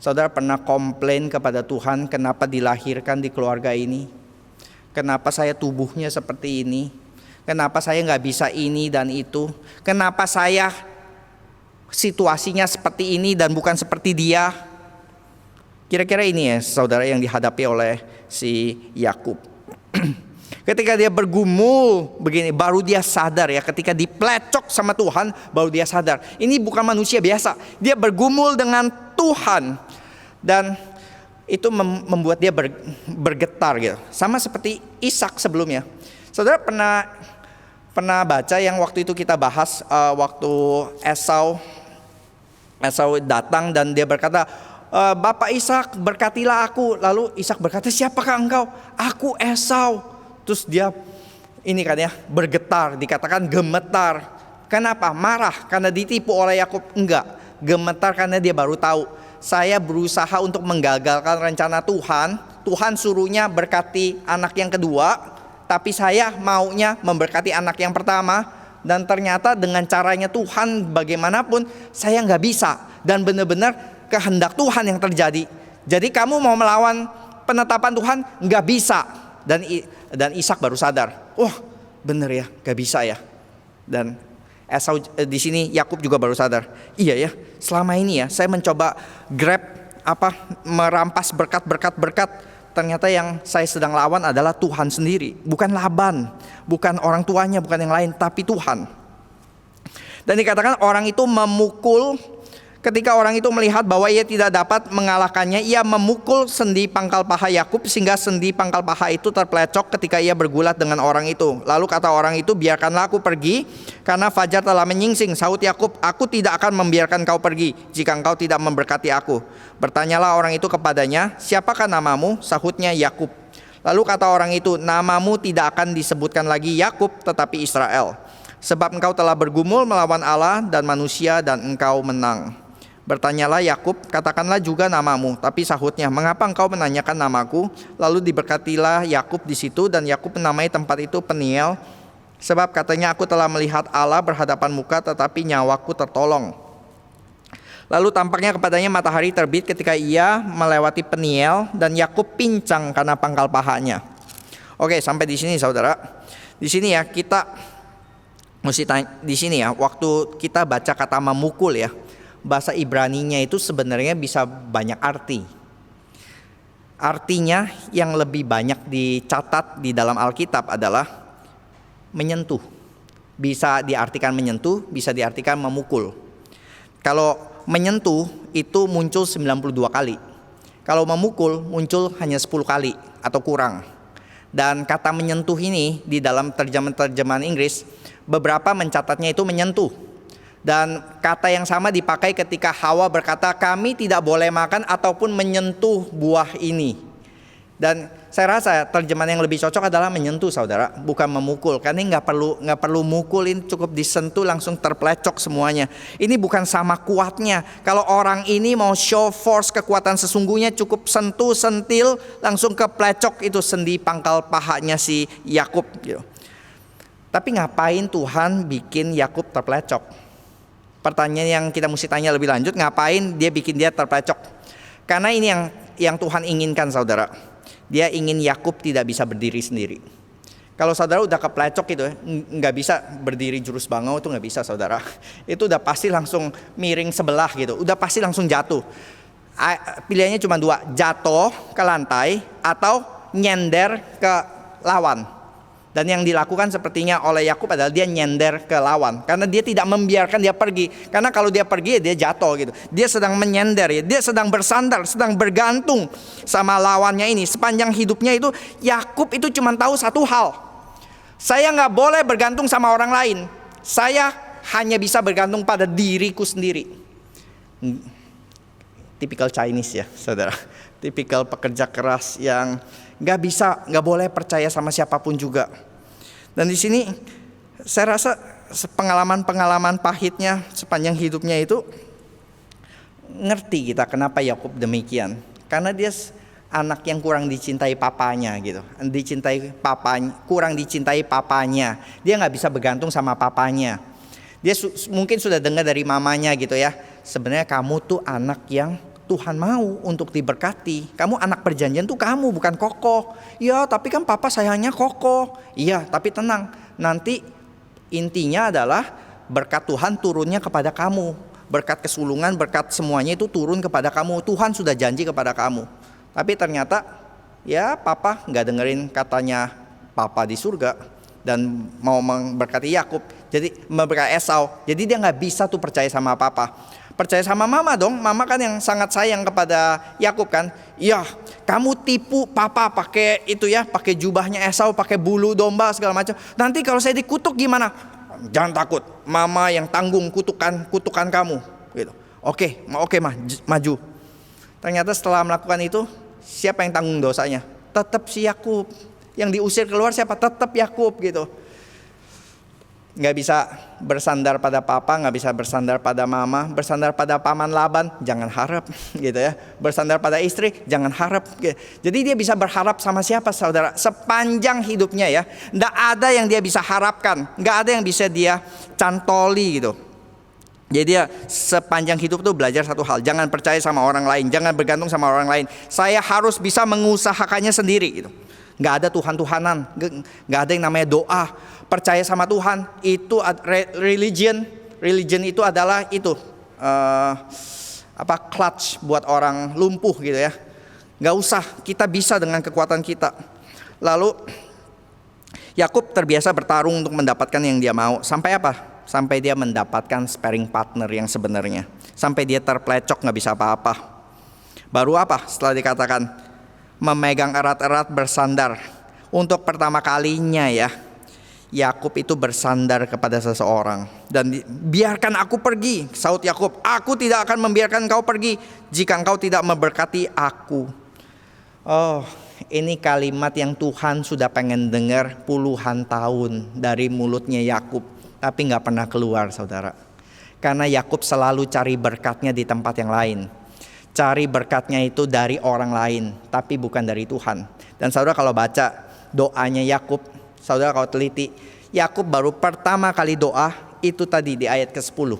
Saudara pernah komplain kepada Tuhan, kenapa dilahirkan di keluarga ini? Kenapa saya tubuhnya seperti ini? Kenapa saya nggak bisa ini dan itu? Kenapa saya situasinya seperti ini dan bukan seperti dia? Kira-kira ini ya saudara yang dihadapi oleh si Yakub. Ketika dia bergumul begini, baru dia sadar ya, ketika diplecok sama Tuhan, baru dia sadar. Ini bukan manusia biasa, dia bergumul dengan Tuhan. Dan itu membuat dia bergetar gitu. Sama seperti Ishak sebelumnya. Saudara pernah baca yang waktu itu kita bahas, waktu Esau datang dan dia berkata, Bapak Ishak berkatilah aku. Lalu Ishak berkata, siapakah engkau? Aku Esau. Terus dia ini kan ya, bergetar, dikatakan gemetar. Kenapa? Marah karena ditipu oleh Yakub? Enggak, gemetar karena dia baru tahu, saya berusaha untuk menggagalkan rencana Tuhan. Tuhan suruhnya berkati anak yang kedua, tapi saya maunya memberkati anak yang pertama. Dan ternyata dengan caranya Tuhan bagaimanapun saya nggak bisa. Dan benar-benar kehendak Tuhan yang terjadi. Jadi kamu mau melawan penetapan Tuhan? Nggak bisa. Dan Ishak baru sadar, bener ya, gak bisa ya. Dan Esau di sini, Yakub juga baru sadar, iya ya, selama ini ya saya mencoba merampas berkat. Ternyata yang saya sedang lawan adalah Tuhan sendiri, bukan Laban, bukan orang tuanya, bukan yang lain, tapi Tuhan. Dan dikatakan orang itu memukul. Ketika orang itu melihat bahwa ia tidak dapat mengalahkannya, ia memukul sendi pangkal paha Yakub sehingga sendi pangkal paha itu terpelecok ketika ia bergulat dengan orang itu. Lalu kata orang itu, biarkanlah aku pergi karena fajar telah menyingsing. Sahut Yakub, aku tidak akan membiarkan kau pergi jika engkau tidak memberkati aku. Bertanyalah orang itu kepadanya, siapakah namamu? Sahutnya Yakub. Lalu kata orang itu, namamu tidak akan disebutkan lagi Yakub tetapi Israel. Sebab engkau telah bergumul melawan Allah dan manusia dan engkau menang. Bertanyalah Yakub, katakanlah juga namamu. Tapi sahutnya, mengapa engkau menanyakan namaku? Lalu diberkatilah Yakub di situ, dan Yakub menamai tempat itu Peniel. Sebab katanya, aku telah melihat Allah berhadapan muka, tetapi nyawaku tertolong. Lalu tampaknya kepadanya matahari terbit ketika ia melewati Peniel, dan Yakub pincang karena pangkal pahanya. Oke, sampai di sini saudara. Di sini ya kita mesti tanya, di sini ya waktu kita baca kata memukul ya, bahasa Ibraninya itu sebenarnya bisa banyak arti. Artinya yang lebih banyak dicatat di dalam Alkitab adalah menyentuh. Bisa diartikan menyentuh, bisa diartikan memukul. Kalau menyentuh itu muncul 92 kali. Kalau memukul muncul hanya 10 kali atau kurang. Dan kata menyentuh ini di dalam terjemahan Inggris, beberapa mencatatnya itu menyentuh. Dan kata yang sama dipakai ketika Hawa berkata, kami tidak boleh makan ataupun menyentuh buah ini. Dan saya rasa terjemahan yang lebih cocok adalah menyentuh saudara, bukan memukul. Karena nggak perlu mukulin, cukup disentuh langsung terpelecok semuanya. Ini bukan sama kuatnya. Kalau orang ini mau show force kekuatan sesungguhnya, cukup sentuh, sentil, langsung keplecok itu sendi pangkal pahanya si Yakub gitu. Tapi ngapain Tuhan bikin Yakub terpelecok? Pertanyaan yang kita mesti tanya lebih lanjut, ngapain dia bikin dia terpelecok? Karena ini yang Tuhan inginkan saudara. Dia ingin Yakub tidak bisa berdiri sendiri. Kalau saudara udah keplecok gitu ya, nggak bisa berdiri jurus bangau, itu nggak bisa saudara. Itu udah pasti langsung miring sebelah gitu, udah pasti langsung jatuh. Pilihannya cuma dua, jatuh ke lantai atau nyender ke lawan. Dan yang dilakukan sepertinya oleh Yakub adalah dia nyender ke lawan. Karena dia tidak membiarkan dia pergi. Karena kalau dia pergi dia jatuh gitu. Dia sedang menyender ya. Dia sedang bersandar, sedang bergantung sama lawannya ini. Sepanjang hidupnya itu Yakub itu cuma tahu satu hal. Saya nggak boleh bergantung sama orang lain. Saya hanya bisa bergantung pada diriku sendiri. Tipikal Chinese ya, saudara. Tipikal pekerja keras yang nggak boleh percaya sama siapapun juga. Dan di sini saya rasa pengalaman-pengalaman pahitnya sepanjang hidupnya itu ngerti kita kenapa Yakub demikian. Karena dia anak yang kurang dicintai papanya gitu. Kurang dicintai papanya. Dia nggak bisa bergantung sama papanya. Dia mungkin sudah dengar dari mamanya gitu ya. Sebenarnya kamu tuh anak yang Tuhan mau untuk diberkati. Kamu anak perjanjian tuh kamu, bukan Koko. Ya tapi kan papa sayangnya Koko. Iya tapi tenang. Nanti intinya adalah berkat Tuhan turunnya kepada kamu. Berkat kesulungan, berkat semuanya itu turun kepada kamu. Tuhan sudah janji kepada kamu. Tapi ternyata ya papa gak dengerin katanya papa di surga. Dan mau memberkati Yakub, jadi memberkati Esau. Jadi dia gak bisa tuh percaya sama papa. Percaya sama mama dong. Mama kan yang sangat sayang kepada Yakub kan. Ya kamu tipu papa pakai itu ya, pakai jubahnya Esau, pakai bulu domba segala macam. Nanti kalau saya dikutuk gimana? Jangan takut, mama yang tanggung kutukan kamu gitu. Oke maju. Ternyata setelah melakukan itu, siapa yang tanggung dosanya? Tetap si Yakub. Yang diusir keluar siapa? Tetap Yakub gitu. Gak bisa bersandar pada papa, gak bisa bersandar pada mama. Bersandar pada paman Laban, jangan harap gitu ya. Bersandar pada istri, jangan harap gitu. Jadi dia bisa berharap sama siapa saudara? Sepanjang hidupnya ya, gak ada yang dia bisa harapkan, gak ada yang bisa dia cantoli gitu. Jadi dia sepanjang hidup tuh belajar satu hal, jangan percaya sama orang lain, jangan bergantung sama orang lain. Saya harus bisa mengusahakannya sendiri gitu. Gak ada Tuhan-Tuhanan, gak ada yang namanya doa. Percaya sama Tuhan itu religion itu adalah itu clutch buat orang lumpuh gitu ya. Gak usah, kita bisa dengan kekuatan kita. Lalu Yakub terbiasa bertarung untuk mendapatkan yang dia mau. Sampai apa? Sampai dia mendapatkan sparring partner yang sebenarnya. Sampai dia terplecok gak bisa apa-apa. Baru apa setelah dikatakan memegang erat-erat bersandar. Untuk pertama kalinya ya, Yakub itu bersandar kepada seseorang. Dan biarkan aku pergi, saut Yakub, aku tidak akan membiarkan kau pergi jika engkau tidak memberkati aku. Oh, ini kalimat yang Tuhan sudah pengen dengar puluhan tahun dari mulutnya Yakub, tapi gak pernah keluar saudara. Karena Yakub selalu cari berkatnya di tempat yang lain. Cari berkatnya itu dari orang lain, tapi bukan dari Tuhan. Dan saudara kalau baca doanya Yakub, saudara kalau teliti, Yakub baru pertama kali doa itu tadi di ayat ke-10.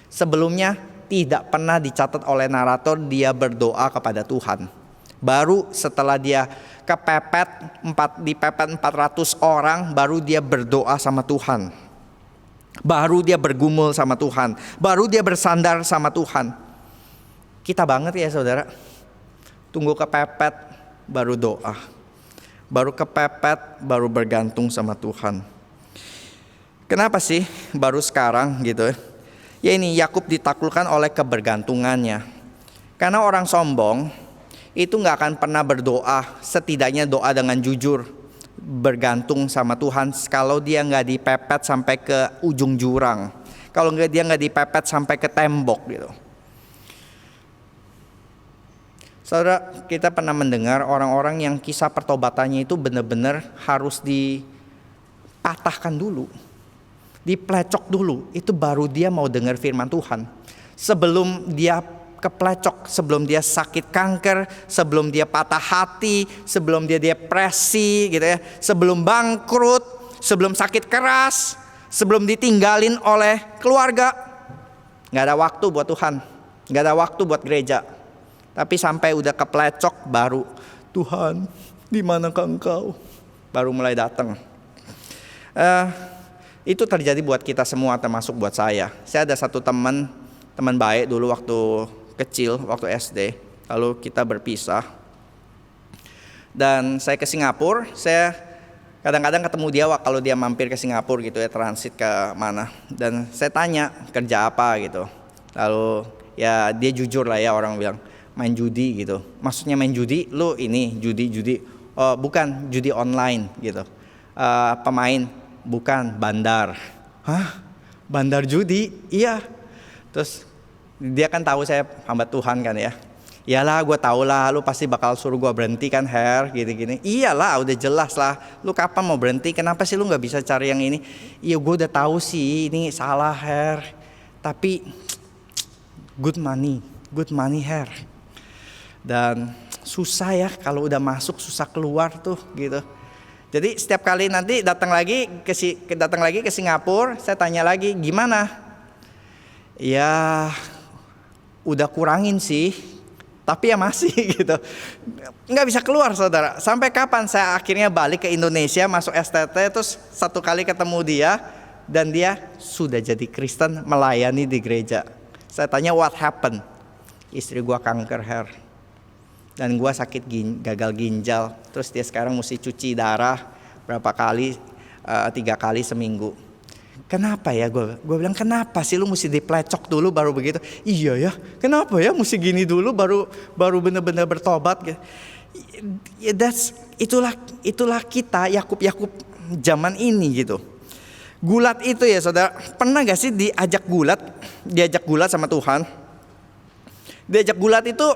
Sebelumnya tidak pernah dicatat oleh narator dia berdoa kepada Tuhan. Baru setelah dia dipepet 400 orang, baru dia berdoa sama Tuhan. Baru dia bergumul sama Tuhan. Baru dia bersandar sama Tuhan. Kita banget ya saudara. Tunggu kepepet baru doa. Baru kepepet baru bergantung sama Tuhan. Kenapa sih baru sekarang gitu? Ya ini Yakub ditaklukkan oleh kebergantungannya. Karena orang sombong itu gak akan pernah berdoa, setidaknya doa dengan jujur, bergantung sama Tuhan kalau dia gak dipepet sampai ke ujung jurang. Kalau dia gak dipepet sampai ke tembok gitu. Saudara, kita pernah mendengar orang-orang yang kisah pertobatannya itu benar-benar harus dipatahkan dulu, diplecok dulu, itu baru dia mau dengar firman Tuhan. Sebelum dia keplecok, sebelum dia sakit kanker, sebelum dia patah hati, sebelum dia depresi gitu ya, sebelum bangkrut, sebelum sakit keras, sebelum ditinggalin oleh keluarga, gak ada waktu buat Tuhan, gak ada waktu buat gereja. Tapi sampai udah keplecok baru, Tuhan di manakah engkau? Baru mulai datang. Itu terjadi buat kita semua, termasuk buat saya. Saya ada satu teman baik dulu waktu kecil, waktu SD. Lalu kita berpisah. Dan saya ke Singapura. Saya kadang-kadang ketemu dia kalau dia mampir ke Singapura gitu ya, transit ke mana. Dan saya tanya kerja apa gitu. Lalu ya dia jujur lah ya, orang bilang main judi gitu. Maksudnya main judi, lu ini judi. Oh bukan, judi online gitu. pemain. Bukan, bandar. Hah? Bandar judi? Iya. Terus dia kan tahu saya hamba Tuhan kan ya. Iyalah, gue tau lah, lu pasti bakal suruh gue berhenti kan, Her, gini-gini. Iyalah, udah jelas lah. Lu kapan mau berhenti? Kenapa sih lu nggak bisa cari yang ini? Iya, gue udah tahu sih, ini salah, Her. Tapi good money, Her. Dan susah ya, kalau udah masuk susah keluar tuh, gitu. Jadi setiap kali nanti datang lagi ke Singapura, saya tanya lagi, gimana? Ya, udah kurangin sih, tapi ya masih gitu. Nggak bisa keluar, saudara. Sampai kapan saya akhirnya balik ke Indonesia, masuk STT, terus satu kali ketemu dia, dan dia sudah jadi Kristen, melayani di gereja. Saya tanya, what happened? Istri gua kanker, Her. Dan gua sakit gagal ginjal. Terus dia sekarang mesti cuci darah berapa kali, 3 kali seminggu. Kenapa ya? Gue bilang, kenapa sih lu mesti diplecok dulu baru begitu? Iya ya, kenapa ya mesti gini dulu baru benar-benar bertobat? Ya, itulah kita Yakub zaman ini gitu. Gulat itu ya saudara, pernah gak sih diajak gulat sama Tuhan? Diajak gulat itu,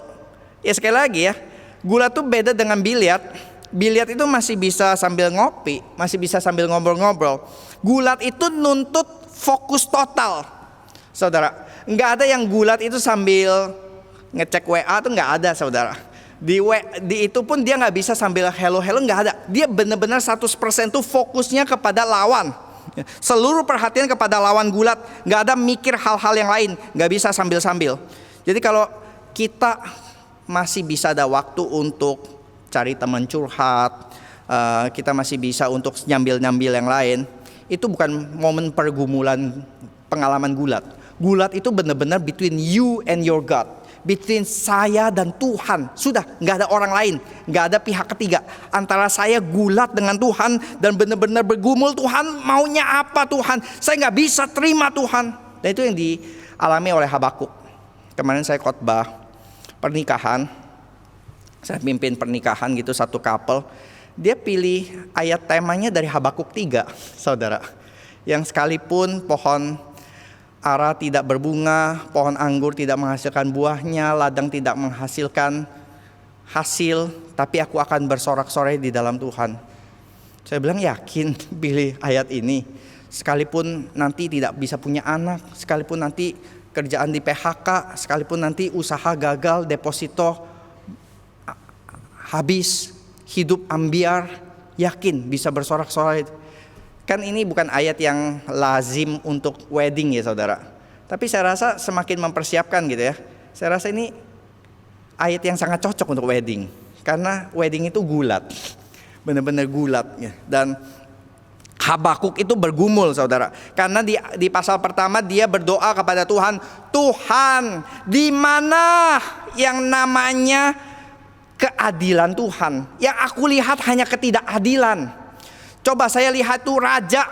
ya sekali lagi ya, gulat tuh beda dengan biliar. Biliar itu masih bisa sambil ngopi, masih bisa sambil ngobrol-ngobrol. Gulat itu nuntut fokus total, saudara. Nggak ada yang gulat itu sambil ngecek WA tuh, nggak ada, saudara. Di itu pun dia nggak bisa sambil hello, nggak ada. Dia benar-benar 100% tuh fokusnya kepada lawan. Seluruh perhatian kepada lawan gulat, nggak ada mikir hal-hal yang lain, nggak bisa sambil-sambil. Jadi kalau kita masih bisa ada waktu untuk cari teman curhat, kita masih bisa untuk nyambil-nyambil yang lain. Itu bukan momen pergumulan pengalaman gulat. Gulat itu benar-benar between you and your God, between saya dan Tuhan. Sudah, nggak ada orang lain, nggak ada pihak ketiga. Antara saya gulat dengan Tuhan dan benar-benar bergumul, Tuhan maunya apa Tuhan? Saya nggak bisa terima Tuhan. Dan itu yang dialami oleh Habakuk. Kemarin saya khotbah pernikahan. Saya pimpin pernikahan gitu, satu couple. Dia pilih ayat temanya dari Habakuk 3, saudara. Yang sekalipun pohon ara tidak berbunga, pohon anggur tidak menghasilkan buahnya, ladang tidak menghasilkan hasil, tapi aku akan bersorak-sorai di dalam Tuhan. Saya bilang, yakin pilih ayat ini. Sekalipun nanti tidak bisa punya anak, sekalipun nanti kerjaan di PHK, sekalipun nanti usaha gagal, deposito habis, hidup ambiar, yakin bisa bersorak-sorai. Kan ini bukan ayat yang lazim untuk wedding ya saudara. Tapi saya rasa semakin mempersiapkan gitu ya. Saya rasa ini ayat yang sangat cocok untuk wedding. Karena wedding itu gulat, benar-benar gulat ya. Dan Habakuk itu bergumul saudara. Karena di pasal pertama dia berdoa kepada Tuhan. Tuhan, di mana yang namanya keadilan Tuhan? Yang aku lihat hanya ketidakadilan. Coba saya lihat tuh raja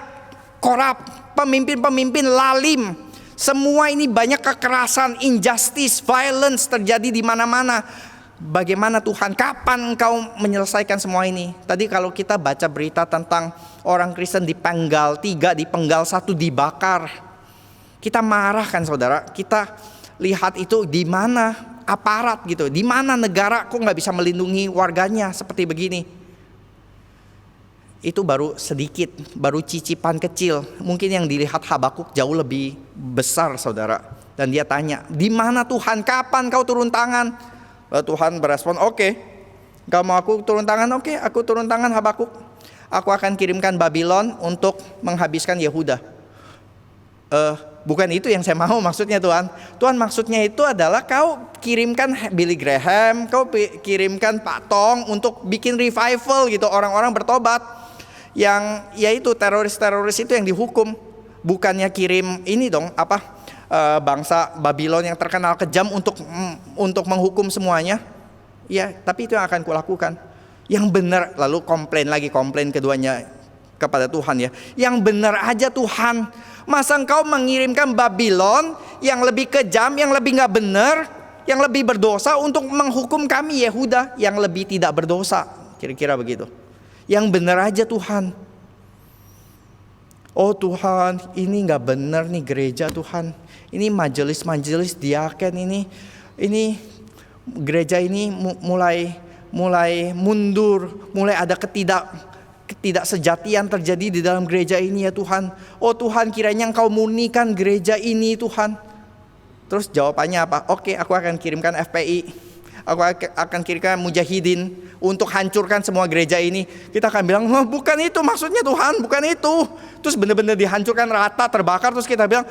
korup, pemimpin-pemimpin lalim. Semua ini banyak kekerasan, injustice, violence terjadi di mana-mana. Bagaimana Tuhan? Kapan Engkau menyelesaikan semua ini? Tadi kalau kita baca berita tentang orang Kristen dipenggal 3, dipenggal 1, dibakar. Kita marah kan saudara? Kita lihat itu di mana aparat gitu, di mana negara kok nggak bisa melindungi warganya seperti begini. Itu baru sedikit, baru cicipan kecil. Mungkin yang dilihat Habakuk jauh lebih besar saudara. Dan dia tanya, di mana Tuhan? Kapan kau turun tangan? Lalu Tuhan berespon, oke, kau mau aku turun tangan? Oke, aku turun tangan Habakuk. Aku akan kirimkan Babylon untuk menghabiskan Yehuda. Bukan itu yang saya mau maksudnya Tuhan. Tuhan maksudnya itu adalah kau kirimkan Billy Graham, kau kirimkan Pak Tong untuk bikin revival gitu, orang-orang bertobat. Yang yaitu teroris-teroris itu yang dihukum. Bukannya kirim ini dong, bangsa Babylon yang terkenal kejam untuk menghukum semuanya. Ya, tapi itu yang akan kulakukan. Yang benar, lalu komplain keduanya kepada Tuhan ya. Yang benar aja Tuhan. Masa Engkau mengirimkan Babylon yang lebih kejam, yang lebih gak benar, yang lebih berdosa untuk menghukum kami Yehuda yang lebih tidak berdosa. Kira-kira begitu. Yang benar aja Tuhan. Oh Tuhan, ini nggak benar nih gereja Tuhan. Ini majelis diaken ini gereja ini mulai mundur, mulai ada ketidaksejatian terjadi di dalam gereja ini ya Tuhan. Oh Tuhan, kiranya Engkau murnikan gereja ini Tuhan. Terus jawabannya apa? Oke, aku akan kirimkan FPI. Aku akan kirimkan mujahidin untuk hancurkan semua gereja ini. Kita akan bilang, oh, bukan itu maksudnya Tuhan, bukan itu. Terus benar-benar dihancurkan rata, terbakar. Terus kita bilang,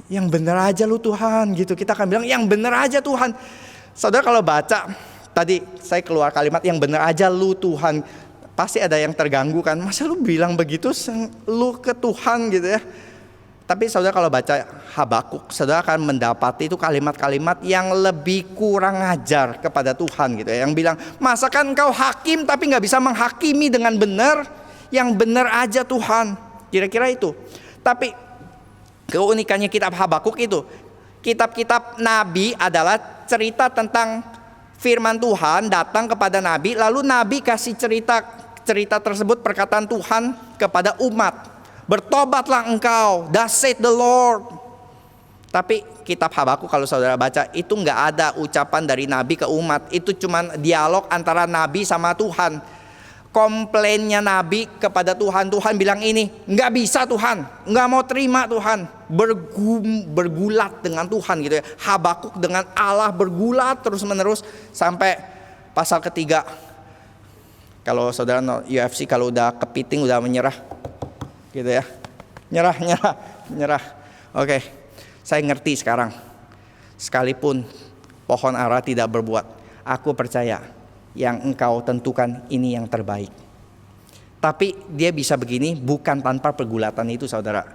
yang benar aja lu Tuhan gitu. Kita akan bilang, yang benar aja Tuhan. Saudara kalau baca, tadi saya keluar kalimat yang benar aja lu Tuhan. Pasti ada yang terganggu kan. Masa lu bilang begitu lu ke Tuhan gitu ya. Tapi saudara kalau baca Habakuk, saudara akan mendapati itu kalimat-kalimat yang lebih kurang ajar kepada Tuhan gitu ya. Yang bilang, masa kan engkau hakim tapi gak bisa menghakimi dengan benar. Yang benar aja Tuhan. Kira-kira itu. Tapi keunikannya kitab Habakuk itu, kitab-kitab Nabi adalah cerita tentang firman Tuhan datang kepada Nabi. Lalu Nabi kasih cerita tersebut, perkataan Tuhan kepada umat. Bertobatlah engkau, thus saith the Lord. Tapi kitab Habakuk kalau saudara baca, itu gak ada ucapan dari Nabi ke umat. Itu cuman dialog antara Nabi sama Tuhan. Komplainnya Nabi kepada Tuhan, Tuhan bilang ini, gak bisa Tuhan, gak mau terima Tuhan. Bergulat dengan Tuhan gitu ya. Habakuk dengan Allah bergulat terus menerus sampai pasal ketiga. Kalau saudara UFC kalau udah kepiting udah menyerah gitu ya, nyerah. Oke, saya ngerti sekarang. Sekalipun pohon ara tidak berbuat, aku percaya yang engkau tentukan ini yang terbaik. Tapi dia bisa begini bukan tanpa pergulatan itu saudara.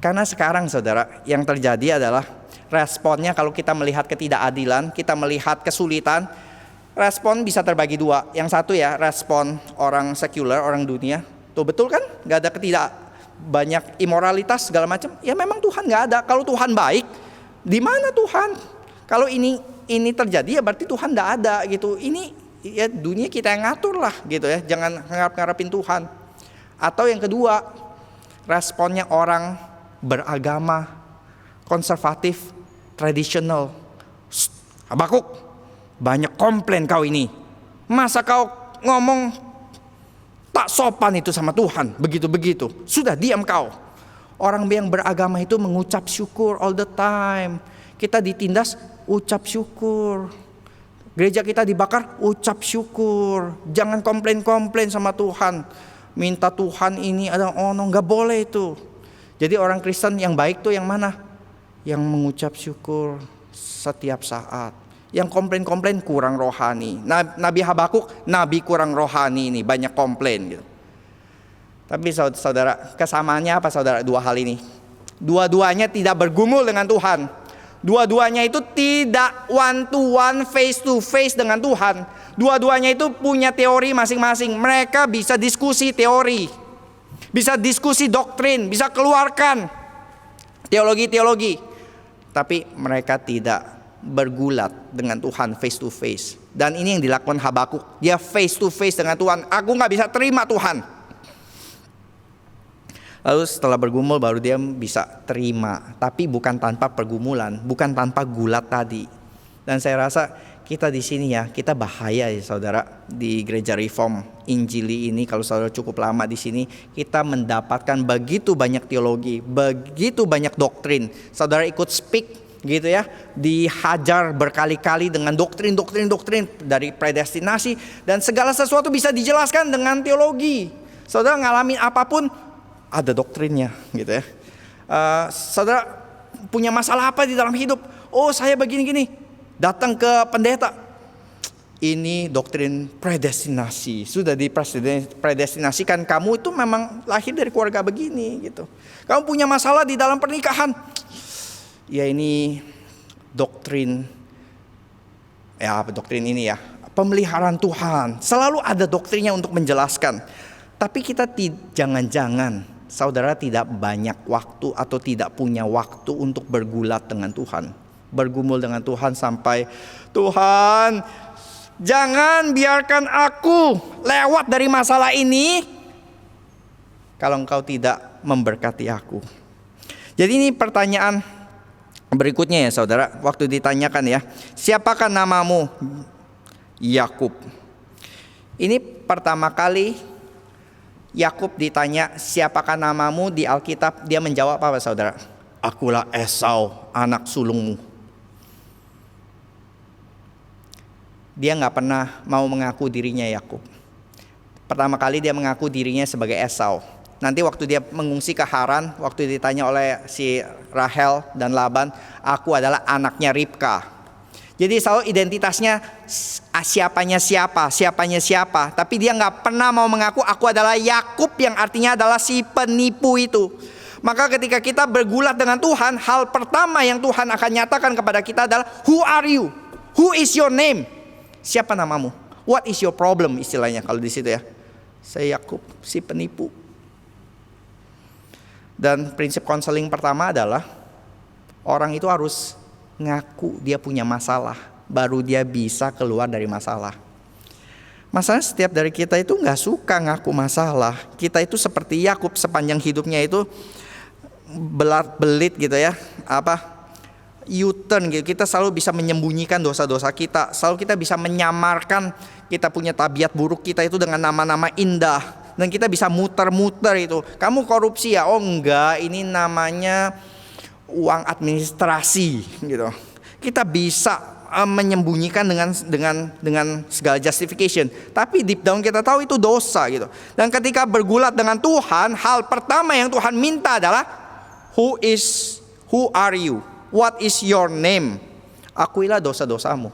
Karena sekarang saudara yang terjadi adalah responnya kalau kita melihat ketidakadilan, kita melihat kesulitan, respon bisa terbagi dua. Yang satu ya respon orang sekuler, orang dunia. Tuh betul kan? Gak ada banyak imoralitas segala macam. Ya memang Tuhan gak ada. Kalau Tuhan baik, di mana Tuhan? Kalau ini terjadi ya berarti Tuhan gak ada gitu. Ini ya dunia kita yang ngatur lah gitu ya. Jangan ngarep-ngarepin Tuhan. Atau yang kedua, responnya orang beragama, konservatif, tradisional. Habakuk, banyak komplain kau ini. Masa kau ngomong tak sopan itu sama Tuhan, begitu-begitu. Sudah diam kau. Orang yang beragama itu mengucap syukur all the time. Kita ditindas, ucap syukur. Gereja kita dibakar, ucap syukur. Jangan komplain-komplain sama Tuhan. Minta Tuhan ini ada gak boleh itu. Jadi orang Kristen yang baik tuh yang mana? Yang mengucap syukur setiap saat. Yang komplain-komplain kurang rohani. Nabi Habakuk, nabi kurang rohani ini, banyak komplain gitu. Tapi saudara, kesamaannya apa saudara dua hal ini? Dua-duanya tidak bergumul dengan Tuhan. Dua-duanya itu tidak one to one, face to face dengan Tuhan. Dua-duanya itu punya teori masing-masing. Mereka bisa diskusi teori, bisa diskusi doktrin, bisa keluarkan teologi-teologi. Tapi mereka tidak bergulat dengan Tuhan face to face. Dan ini yang dilakukan Habakuk. Dia face to face dengan Tuhan. Aku gak bisa terima Tuhan. Lalu setelah bergumul baru dia bisa terima. Tapi bukan tanpa pergumulan, bukan tanpa gulat tadi. Dan saya rasa kita di sini ya, kita bahaya ya saudara. Di gereja Reform Injili ini kalau saudara cukup lama di sini, kita mendapatkan begitu banyak teologi, begitu banyak doktrin. Saudara ikut speak gitu ya, dihajar berkali-kali dengan doktrin dari predestinasi, dan segala sesuatu bisa dijelaskan dengan teologi. Saudara ngalamin apapun ada doktrinnya gitu ya. Saudara punya masalah apa di dalam hidup, oh saya begini-gini, datang ke pendeta, ini doktrin predestinasi, sudah dipredestinasikan kamu itu memang lahir dari keluarga begini gitu. Kamu punya masalah di dalam pernikahan, ya ini doktrin, ya doktrin ini ya, pemeliharaan Tuhan. Selalu ada doktrinnya untuk menjelaskan. Tapi kita jangan-jangan saudara tidak banyak waktu atau tidak punya waktu untuk bergulat dengan Tuhan, bergumul dengan Tuhan sampai Tuhan jangan biarkan aku lewat dari masalah ini, kalau engkau tidak memberkati aku. Jadi ini pertanyaan berikutnya ya saudara. Waktu ditanyakan ya, siapakah namamu? Yakub. Ini pertama kali Yakub ditanya siapakah namamu di Alkitab. Dia menjawab apa saudara? Akulah Esau, anak sulungmu. Dia nggak pernah mau mengaku dirinya Yakub. Pertama kali dia mengaku dirinya sebagai Esau. Nanti waktu dia mengungsi ke Haran, waktu ditanya oleh si Rahel dan Laban, aku adalah anaknya Ribka. Jadi selalu identitasnya siapanya siapa. Tapi dia nggak pernah mau mengaku aku adalah Yakub, yang artinya adalah si penipu itu. Maka ketika kita bergulat dengan Tuhan, hal pertama yang Tuhan akan nyatakan kepada kita adalah, who are you? Who is your name? Siapa namamu? What is your problem, istilahnya kalau di situ ya. Saya Yakub, si penipu. Dan prinsip konseling pertama adalah orang itu harus ngaku dia punya masalah, baru dia bisa keluar dari masalah. Masalahnya setiap dari kita itu gak suka ngaku masalah. Kita itu seperti Yakub, sepanjang hidupnya itu belit gitu ya, U-turn gitu. Kita selalu bisa menyembunyikan dosa-dosa kita, selalu kita bisa menyamarkan kita punya tabiat buruk kita itu dengan nama-nama indah. Dan kita bisa muter-muter itu. Kamu korupsi ya? Oh enggak, ini namanya uang administrasi gitu. Kita bisa menyembunyikan dengan segala justification. Tapi deep down kita tahu itu dosa gitu. Dan ketika bergulat dengan Tuhan, hal pertama yang Tuhan minta adalah who are you? What is your name? Akuilah dosa-dosamu.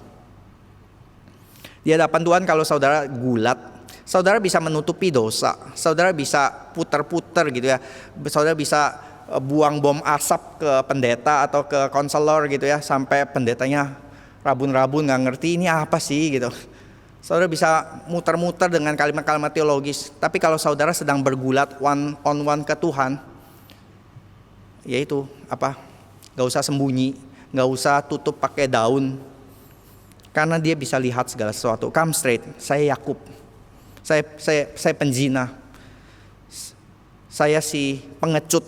Di hadapan Tuhan kalau saudara gulat, saudara bisa menutupi dosa. Saudara bisa puter-puter gitu ya. Saudara bisa buang bom asap ke pendeta atau ke konselor gitu ya, sampai pendetanya rabun-rabun gak ngerti ini apa sih gitu. Saudara bisa muter-muter dengan kalimat-kalimat teologis. Tapi kalau saudara sedang bergulat one on one ke Tuhan, yaitu gak usah sembunyi, gak usah tutup pakai daun, karena dia bisa lihat segala sesuatu. Come straight, saya Yakub, saya penzina, saya si pengecut,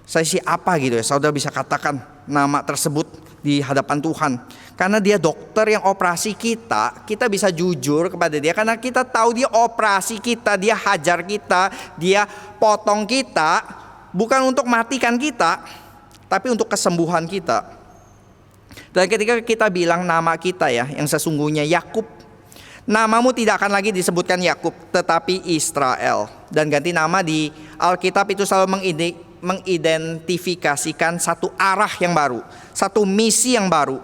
saya si apa gitu ya. Saudara bisa katakan nama tersebut di hadapan Tuhan. Karena dia dokter yang operasi kita bisa jujur kepada dia. Karena kita tahu dia operasi kita, dia hajar kita, dia potong kita, bukan untuk matikan kita, tapi untuk kesembuhan kita. Dan ketika kita bilang nama kita ya, yang sesungguhnya Yakub, namamu tidak akan lagi disebutkan Yakub, tetapi Israel. Dan ganti nama di Alkitab itu selalu mengidentifikasikan satu arah yang baru, satu misi yang baru,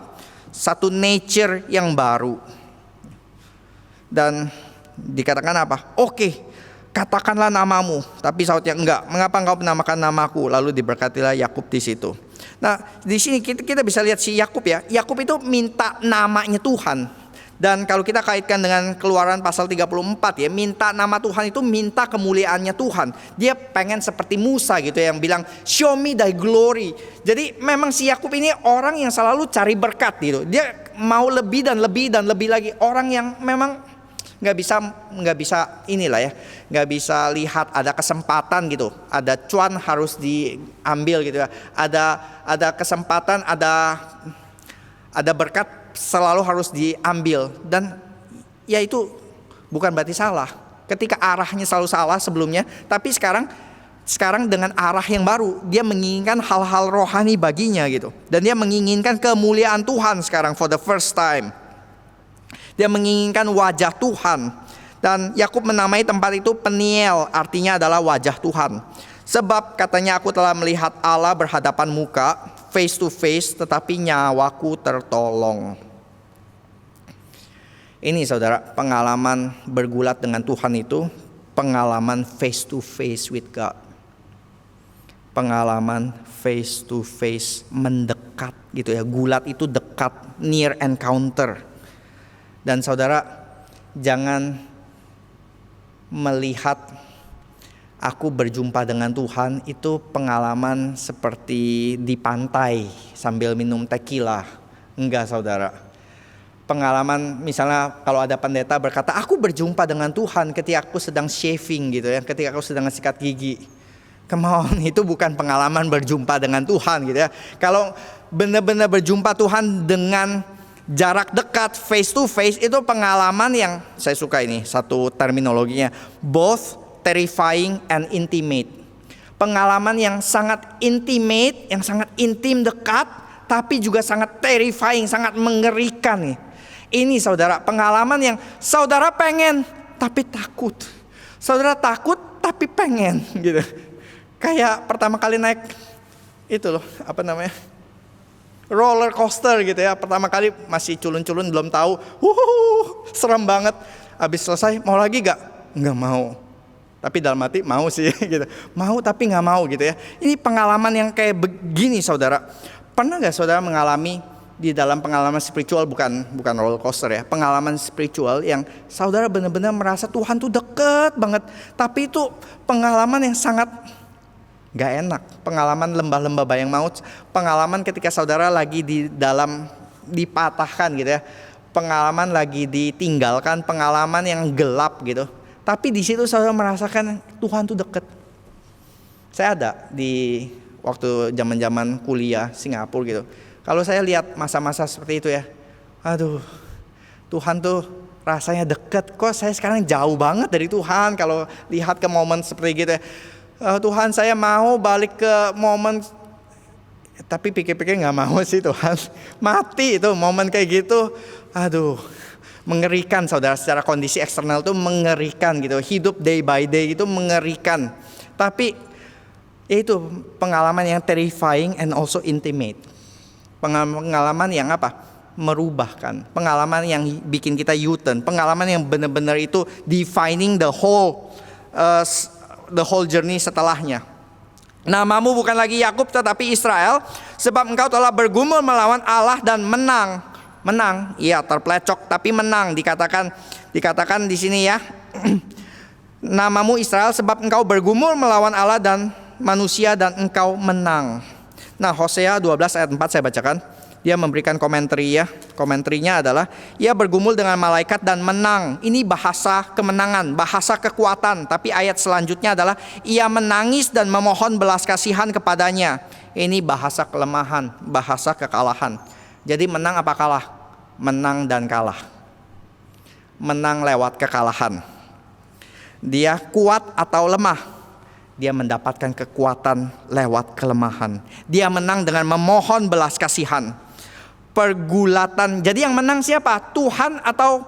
satu nature yang baru. Dan dikatakan apa? Oke, katakanlah namamu. Tapi sautnya enggak. Mengapa engkau menamakan namaku? Lalu diberkatilah Yakub di situ. Nah, di sini kita bisa lihat si Yakub ya. Yakub itu minta namanya Tuhan. Dan kalau kita kaitkan dengan Keluaran pasal 34 ya, minta nama Tuhan itu minta kemuliaannya Tuhan. Dia pengen seperti Musa gitu yang bilang show me thy glory. Jadi memang si Yakub ini orang yang selalu cari berkat gitu. Dia mau lebih dan lebih dan lebih lagi. Orang yang memang nggak bisa inilah ya, nggak bisa lihat ada kesempatan gitu, ada cuan harus diambil gitu ya. Ada kesempatan, ada berkat selalu harus diambil. Dan ya itu bukan berarti salah ketika arahnya selalu salah sebelumnya, tapi sekarang dengan arah yang baru dia menginginkan hal-hal rohani baginya gitu. Dan dia menginginkan kemuliaan Tuhan sekarang for the first time. Dia menginginkan wajah Tuhan. Dan Yakub menamai tempat itu Peniel, artinya adalah wajah Tuhan. Sebab katanya aku telah melihat Allah berhadapan muka, face to face, tetapi nyawaku tertolong. Ini saudara, pengalaman bergulat dengan Tuhan itu pengalaman face to face with God. Pengalaman face to face, mendekat gitu ya. Gulat itu dekat, near encounter. Dan saudara, jangan melihat aku berjumpa dengan Tuhan itu pengalaman seperti di pantai sambil minum tequila. Enggak saudara. Pengalaman misalnya kalau ada pendeta berkata aku berjumpa dengan Tuhan ketika aku sedang shaving gitu ya, ketika aku sedang sikat gigi. Come on, itu bukan pengalaman berjumpa dengan Tuhan gitu ya. Kalau benar-benar berjumpa Tuhan dengan jarak dekat, face to face, itu pengalaman yang saya suka ini, satu terminologinya, both terrifying and intimate. Pengalaman yang sangat intimate, yang sangat intim, dekat, tapi juga sangat terrifying, sangat mengerikan nih. Ini saudara, pengalaman yang saudara pengen tapi takut. Saudara takut tapi pengen gitu. Kayak pertama kali naik itu loh, apa namanya, roller coaster gitu ya. Pertama kali masih culun-culun, belum tahu, serem banget. Habis selesai, mau lagi gak? Nggak mau. Tapi dalam hati mau sih gitu. Mau tapi nggak mau gitu ya. Ini pengalaman yang kayak begini saudara. Pernah gak saudara mengalami di dalam pengalaman spiritual, bukan roller coaster ya, pengalaman spiritual yang saudara benar-benar merasa Tuhan tuh deket banget, tapi itu pengalaman yang sangat gak enak, pengalaman lembah-lembah bayang maut, pengalaman ketika saudara lagi di dalam dipatahkan gitu ya, pengalaman lagi ditinggalkan, pengalaman yang gelap gitu. Tapi di situ saudara merasakan Tuhan tuh deket. Saya ada di waktu zaman-zaman kuliah Singapura gitu. Kalau saya lihat masa-masa seperti itu ya, aduh, Tuhan tuh rasanya deket. Kok saya sekarang jauh banget dari Tuhan kalau lihat ke momen seperti gitu ya. Tuhan, saya mau balik ke momen, tapi pikir-pikir gak mau sih Tuhan. Mati itu momen kayak gitu. Aduh, mengerikan saudara, secara kondisi eksternal itu mengerikan gitu. Hidup day by day itu mengerikan. Tapi itu pengalaman yang terrifying and also intimate. Pengalaman yang apa? Merubahkan. Pengalaman yang bikin kita U-turn. Pengalaman yang benar-benar itu defining the whole journey setelahnya. Namamu bukan lagi Yakub tetapi Israel, sebab engkau telah bergumul melawan Allah dan menang. Menang, iya, terplecok tapi menang. Dikatakan di sini ya. Namamu Israel sebab engkau bergumul melawan Allah dan manusia dan engkau menang. Nah, Hosea 12 ayat 4 saya bacakan. Dia memberikan komentarnya adalah ia bergumul dengan malaikat dan menang. Ini bahasa kemenangan, bahasa kekuatan. Tapi ayat selanjutnya adalah ia menangis dan memohon belas kasihan kepadanya. Ini bahasa kelemahan, bahasa kekalahan. Jadi menang apa kalah? Menang dan kalah. Menang lewat kekalahan. Dia kuat atau lemah? Dia mendapatkan kekuatan lewat kelemahan. Dia menang dengan memohon belas kasihan. Pergulatan. Jadi yang menang siapa? Tuhan atau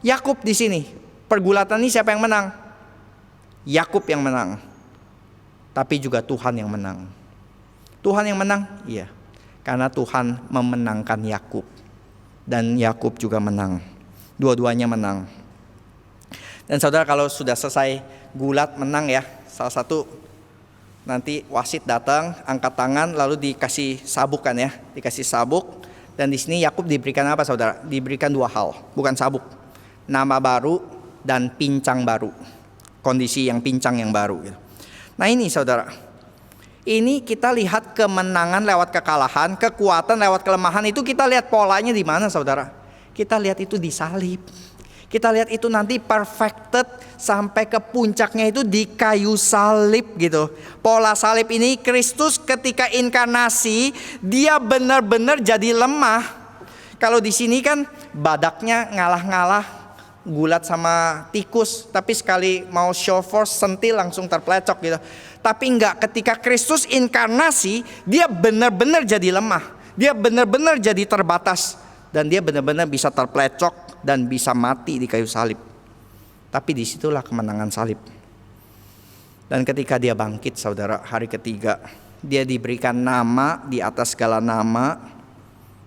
Yakub di sini? Pergulatan ini siapa yang menang? Yakub yang menang. Tapi juga Tuhan yang menang. Tuhan yang menang? Iya. Karena Tuhan memenangkan Yakub. Dan Yakub juga menang. Dua-duanya menang. Dan saudara, kalau sudah selesai gulat menang ya, salah satu nanti wasit datang, angkat tangan, lalu dikasih sabuk kan ya, dikasih sabuk. Dan di sini Yakub diberikan apa saudara? Diberikan dua hal, bukan sabuk. Nama baru dan pincang baru. Kondisi yang pincang yang baru gitu. Nah ini saudara, ini kita lihat kemenangan lewat kekalahan, kekuatan lewat kelemahan. Itu kita lihat polanya di mana saudara? Kita lihat itu di salib. Kita lihat itu nanti perfected sampai ke puncaknya itu di kayu salib gitu. Pola salib ini Kristus ketika inkarnasi dia benar-benar jadi lemah. Kalau di sini kan badaknya ngalah-ngalah gulat sama tikus, tapi sekali mau show force sentil langsung terplecok gitu. Tapi enggak, ketika Kristus inkarnasi dia benar-benar jadi lemah. Dia benar-benar jadi terbatas dan dia benar-benar bisa terplecok dan bisa mati di kayu salib. Tapi disitulah kemenangan salib. Dan ketika dia bangkit saudara, hari ketiga, dia diberikan nama di atas segala nama.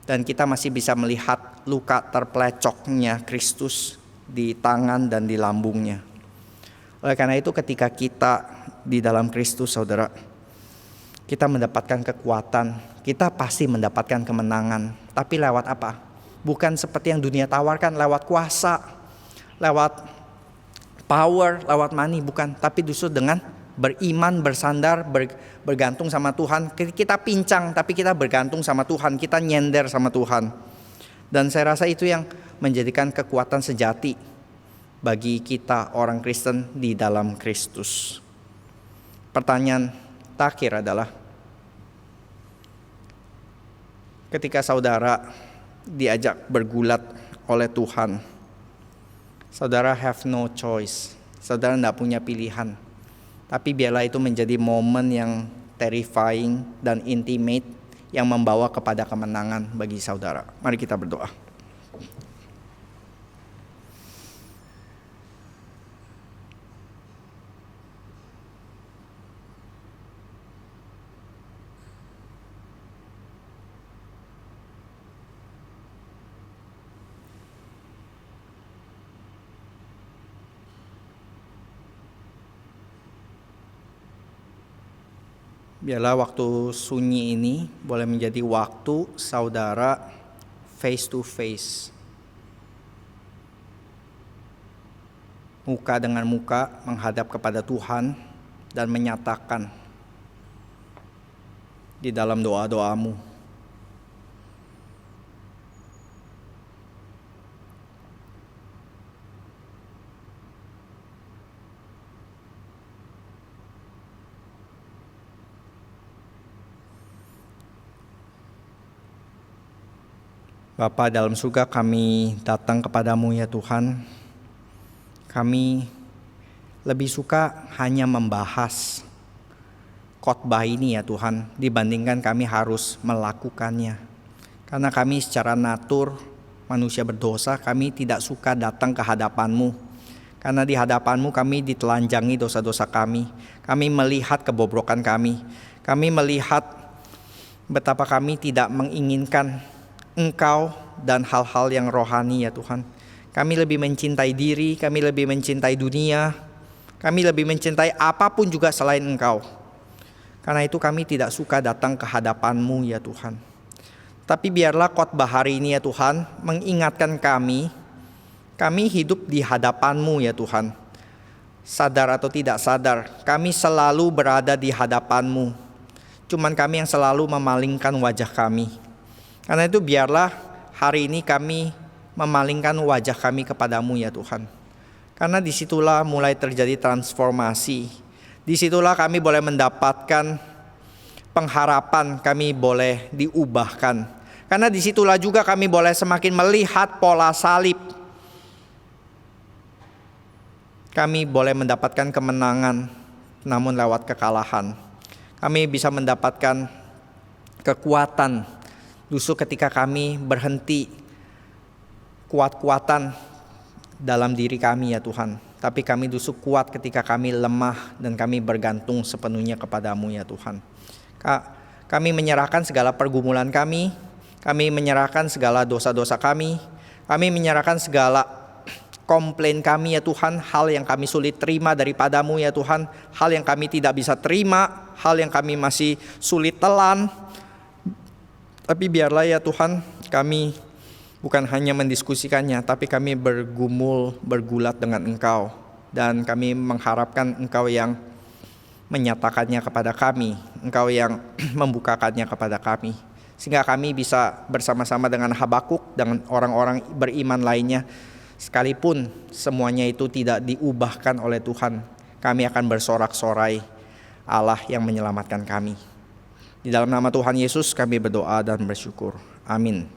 Dan kita masih bisa melihat luka terplecoknya Kristus di tangan dan di lambungnya. Oleh karena itu ketika kita di dalam Kristus saudara, kita mendapatkan kekuatan, kita pasti mendapatkan kemenangan. Tapi lewat apa? Bukan seperti yang dunia tawarkan, lewat kuasa, lewat power, lewat money, bukan. Tapi justru dengan beriman, bersandar, bergantung sama Tuhan. Kita pincang, tapi kita bergantung sama Tuhan. Kita nyender sama Tuhan. Dan saya rasa itu yang menjadikan kekuatan sejati bagi kita orang Kristen di dalam Kristus. Pertanyaan terakhir adalah, ketika saudara diajak bergulat oleh Tuhan, saudara have no choice, saudara tidak punya pilihan. Tapi biarlah itu menjadi momen yang terrifying dan intimate yang membawa kepada kemenangan bagi saudara. Mari kita berdoa. Biarlah waktu sunyi ini boleh menjadi waktu saudara face to face, muka dengan muka menghadap kepada Tuhan dan menyatakan di dalam doa-doamu. Bapa dalam surga, kami datang kepadamu ya Tuhan. Kami lebih suka hanya membahas khotbah ini ya Tuhan, dibandingkan kami harus melakukannya. Karena kami secara natur manusia berdosa, kami tidak suka datang ke hadapan-Mu. Karena di hadapan-Mu kami ditelanjangi dosa-dosa kami. Kami melihat kebobrokan kami. Kami melihat betapa kami tidak menginginkan Engkau dan hal-hal yang rohani ya Tuhan. Kami lebih mencintai diri, kami lebih mencintai dunia, kami lebih mencintai apapun juga selain Engkau. Karena itu kami tidak suka datang ke hadapan-Mu ya Tuhan. Tapi biarlah khotbah hari ini ya Tuhan mengingatkan kami hidup di hadapan-Mu ya Tuhan. Sadar atau tidak sadar, kami selalu berada di hadapan-Mu. Cuman kami yang selalu memalingkan wajah kami. Karena itu biarlah hari ini kami memalingkan wajah kami kepadamu ya Tuhan. Karena disitulah mulai terjadi transformasi. Disitulah kami boleh mendapatkan pengharapan, kami boleh diubahkan. Karena disitulah juga kami boleh semakin melihat pola salib. Kami boleh mendapatkan kemenangan namun lewat kekalahan. Kami bisa mendapatkan kekuatan justru ketika kami berhenti kuat-kuatan dalam diri kami ya Tuhan. Tapi kami justru kuat ketika kami lemah dan kami bergantung sepenuhnya kepadamu ya Tuhan. Kami menyerahkan segala pergumulan kami menyerahkan segala dosa-dosa kami menyerahkan segala komplain kami ya Tuhan, hal yang kami sulit terima daripadamu ya Tuhan, hal yang kami tidak bisa terima, hal yang kami masih sulit telan. Tapi biarlah ya Tuhan, kami bukan hanya mendiskusikannya, tapi kami bergulat dengan Engkau. Dan kami mengharapkan Engkau yang menyatakannya kepada kami, Engkau yang membukakannya kepada kami. Sehingga kami bisa bersama-sama dengan Habakuk, dengan orang-orang beriman lainnya, sekalipun semuanya itu tidak diubahkan oleh Tuhan, kami akan bersorak-sorai Allah yang menyelamatkan kami. Di dalam nama Tuhan Yesus kami berdoa dan bersyukur. Amin.